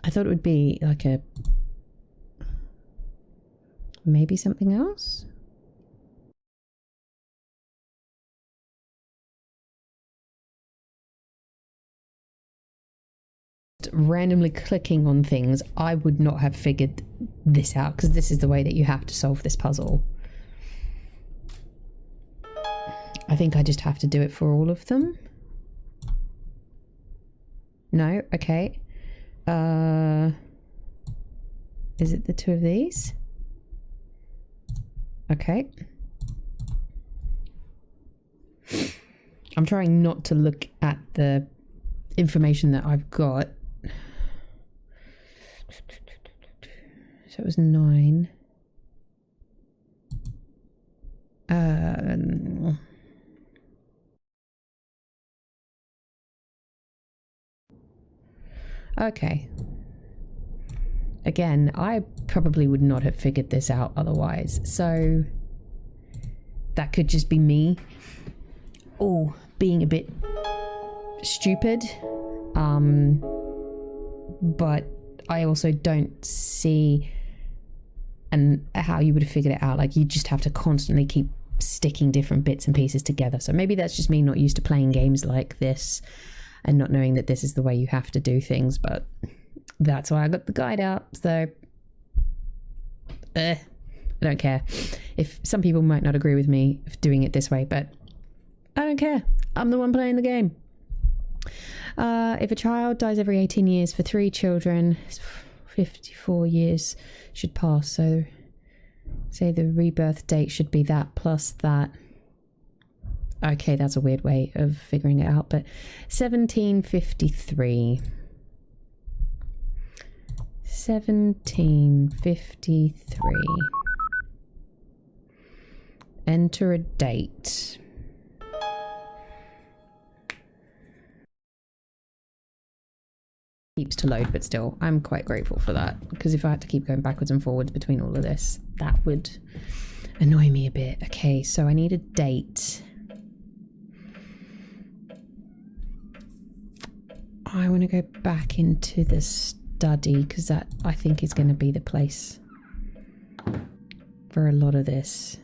I thought it would be like a... maybe something else? Randomly clicking on things, I would not have figured this out, because this is the way that you have to solve this puzzle. I think I just have to do it for all of them. No? Okay. Is it the two of these? Okay. I'm trying not to look at the information that I've got. So it was 9. Okay. Again, I probably would not have figured this out otherwise. So that could just be me. Or being a bit stupid. But I also don't see how you would have figured it out. Like, you just have to constantly keep sticking different bits and pieces together. So maybe that's just me not used to playing games like this and not knowing that this is the way you have to do things, but that's why I got the guide out. So I don't care. If some people might not agree with me for doing it this way, but I don't care. I'm the one playing the game. If a child dies every 18 years, for 3 children, 54 years should pass. So say the rebirth date should be that plus that. Okay, that's a weird way of figuring it out, but 1753. 1753. Enter a date. Keeps to load, but still, I'm quite grateful for that, because if I had to keep going backwards and forwards between all of this, that would annoy me a bit. Okay, so I need a date. I want to go back into the study, because that, I think, is going to be the place for a lot of this.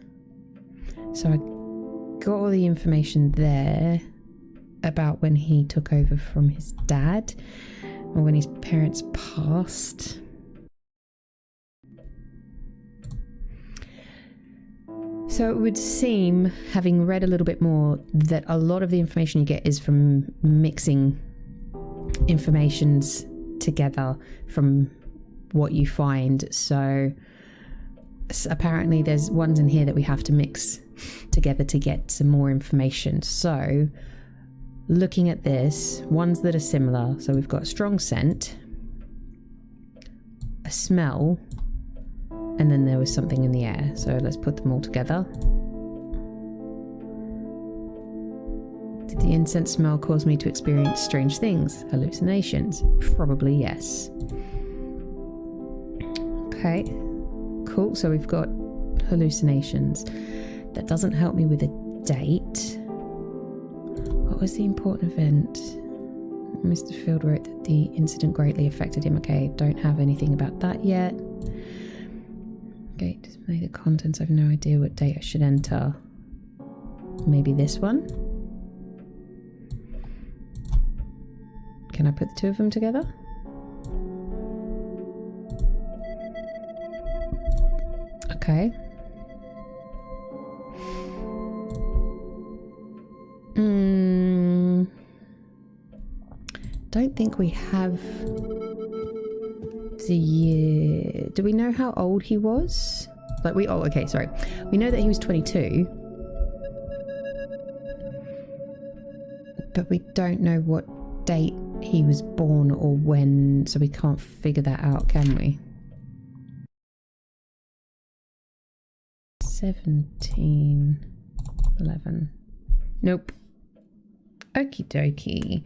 So I got all the information there about when he took over from his dad, or when his parents passed. So it would seem, having read a little bit more, that a lot of the information you get is from mixing informations together from what you find. So apparently there's ones in here that we have to mix together to get some more information. So looking at this, ones that are similar. So we've got a strong scent, a smell, and then there was something in the air. So let's put them all together. Did the incense smell cause me to experience strange things? Hallucinations? Probably yes. Okay, cool. So we've got hallucinations. That doesn't help me with a date. What was the important event? Mr. Field wrote that the incident greatly affected him. Okay, don't have anything about that yet. Okay, display the contents. I have no idea what date I should enter. Maybe this one? Can I put the two of them together? Okay. Don't think we have the year. Do we know how old he was? Like oh, okay, sorry. We know that he was 22. But we don't know what date he was born or when, so we can't figure that out, can we? 1711. Nope. Okie dokie.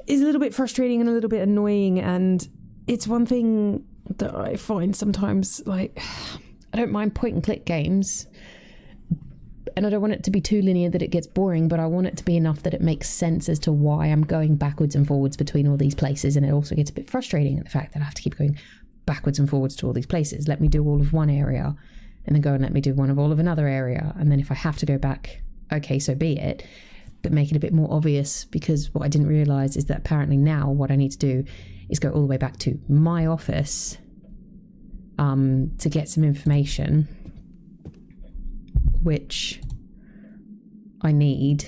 is a little bit frustrating and a little bit annoying, and it's one thing that I find sometimes, like, I don't mind point and click games, and I don't want it to be too linear that it gets boring, but I want it to be enough that it makes sense as to why I'm going backwards and forwards between all these places. And it also gets a bit frustrating at the fact that I have to keep going backwards and forwards to all these places. Let me do all of one area and then go and let me do one of all of another area, and then if I have to go back, okay, so be it, but make it a bit more obvious, because what I didn't realize is that apparently now what I need to do is go all the way back to my office to get some information, which I need.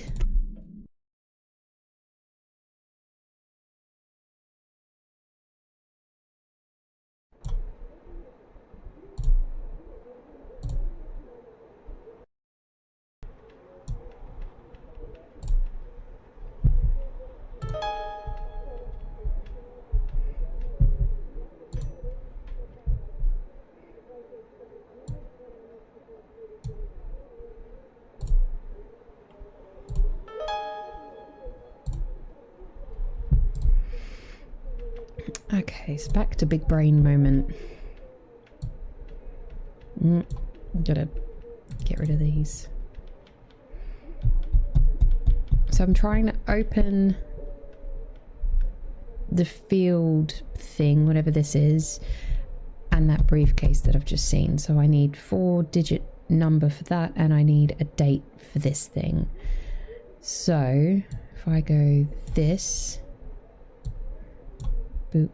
Okay, so back to big brain moment. Gotta get rid of these. So I'm trying to open the field thing, whatever this is, and that briefcase that I've just seen. So I need 4-digit number for that, and I need a date for this thing. So if I go this, boop,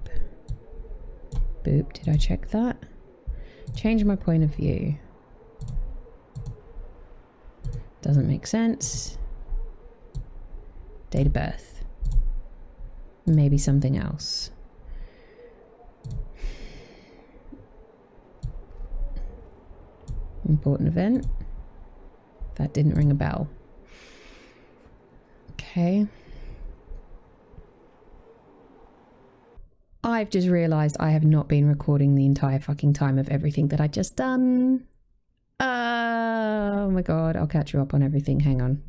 boop, did I check that? Change my point of view. Doesn't make sense. Date of birth. Maybe something else. Important event. That didn't ring a bell. Okay. I've just realised I have not been recording the entire fucking time of everything that I just done. Oh my god, I'll catch you up on everything. Hang on.